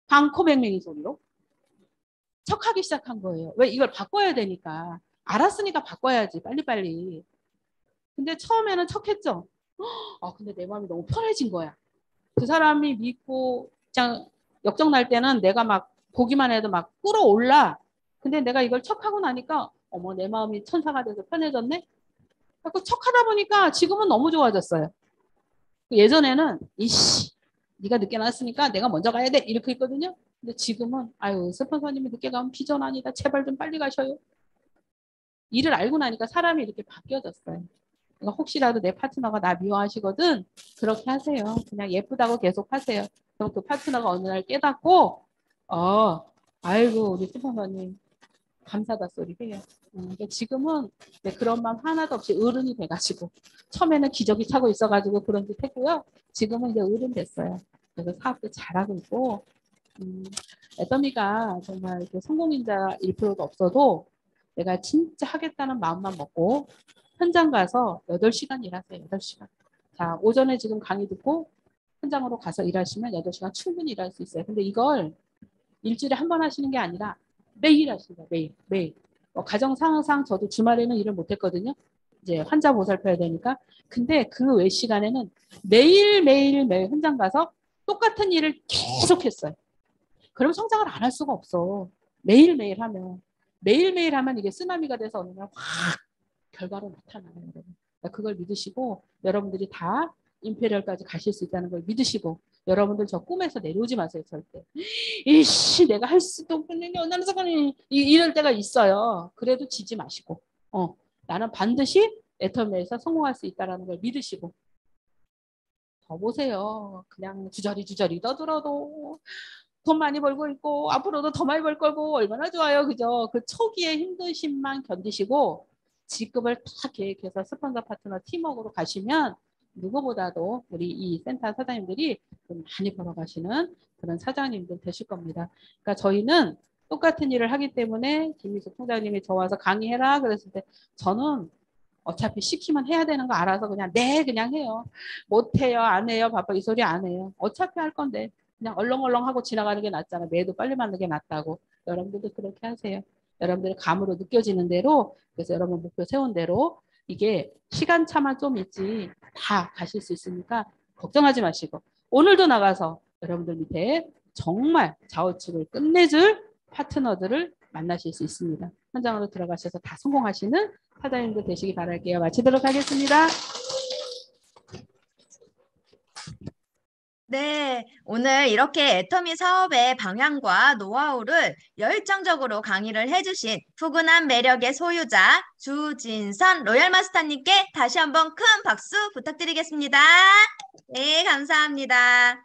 방코맹맹이 소리로 척하기 시작한 거예요. 왜? 이걸 바꿔야 되니까. 알았으니까 바꿔야지. 빨리빨리. 근데 처음에는 척했죠. 근데 내 마음이 너무 편해진 거야. 그 사람이 믿고 그냥 역정 날 때는 내가 막 보기만 해도 막 끌어올라. 근데 내가 이걸 척하고 나니까 어머, 내 마음이 천사가 돼서 편해졌네. 자꾸 척하다 보니까 지금은 너무 좋아졌어요. 예전에는 이씨 네가 늦게 나왔으니까 내가 먼저 가야 돼 이렇게 했거든요. 근데 지금은 아유 스폰서님이 늦게 가면 비전 아니다. 제발 좀 빨리 가셔요. 일을 알고 나니까 사람이 이렇게 바뀌어졌어요. 그러니까 혹시라도 내 파트너가 나 미워하시거든 그렇게 하세요. 그냥 예쁘다고 계속 하세요. 그럼 그 파트너가 어느 날 깨닫고 아이고 우리 스폰서님 감사하다 소리 해요. 그러니까 지금은 네, 그런 마음 하나도 없이 어른이 돼가지고 처음에는 기저귀 차고 있어가지고 그런 짓 했고요. 지금은 이제 어른 됐어요. 그래서 사업도 잘하고 있고 애더미가 정말 이렇게 성공인자 1%도 없어도 내가 진짜 하겠다는 마음만 먹고 현장 가서 8시간 일하세요. 8시간. 자, 오전에 지금 강의 듣고 현장으로 가서 일하시면 8시간 충분히 일할 수 있어요. 근데 이걸 일주일에 한 번 하시는 게 아니라 매일 하십니다. 매일. 매일. 가정 상황상 저도 주말에는 일을 못 했거든요. 이제 환자 보살펴야 되니까. 근데 그 외 시간에는 매일 현장 가서 똑같은 일을 계속 했어요. 그럼 성장을 안 할 수가 없어. 매일매일 하면. 매일매일 하면 이게 쓰나미가 돼서 어느 날 확 결과로 나타나요. 여러분. 그러니까 그걸 믿으시고 여러분들이 다 임페리얼까지 가실 수 있다는 걸 믿으시고 여러분들 저 꿈에서 내려오지 마세요. 절대. 이씨 내가 할 수도 없는 어느 사건이 이럴 때가 있어요. 그래도 지지 마시고 나는 반드시 애터미에서 성공할 수 있다는 걸 믿으시고 더 보세요. 그냥 주저리 떠들어도 돈 많이 벌고 있고 앞으로도 더 많이 벌 거고 얼마나 좋아요. 그죠? 그 초기의 힘드심만 견디시고 직급을 다 계획해서 스폰서 파트너 팀워크로 가시면 누구보다도 우리 이 센터 사장님들이 좀 많이 벌어가시는 그런 사장님들 되실 겁니다. 그러니까 저희는 똑같은 일을 하기 때문에 김미숙 총장님이 저 와서 강의해라 그랬을 때 저는 어차피 시키면 해야 되는 거 알아서 그냥 그냥 해요. 못해요 안 해요 바빠 이 소리 안 해요. 어차피 할 건데 그냥 얼렁얼렁 하고 지나가는 게 낫잖아. 매도 빨리 맞는 게 낫다고. 여러분들도 그렇게 하세요. 여러분들의 감으로 느껴지는 대로 그래서 여러분 목표 세운 대로 이게 시간차만 좀 있지 다 가실 수 있으니까 걱정하지 마시고 오늘도 나가서 여러분들 밑에 정말 좌우측을 끝내줄 파트너들을 만나실 수 있습니다. 현장으로 들어가셔서 다 성공하시는 사장님들 되시기 바랄게요. 마치도록 하겠습니다. 네, 오늘 이렇게 애터미 사업의 방향과 노하우를 열정적으로 강의를 해주신 푸근한 매력의 소유자 주진선 로얄마스터님께 다시 한번 큰 박수 부탁드리겠습니다. 네, 감사합니다.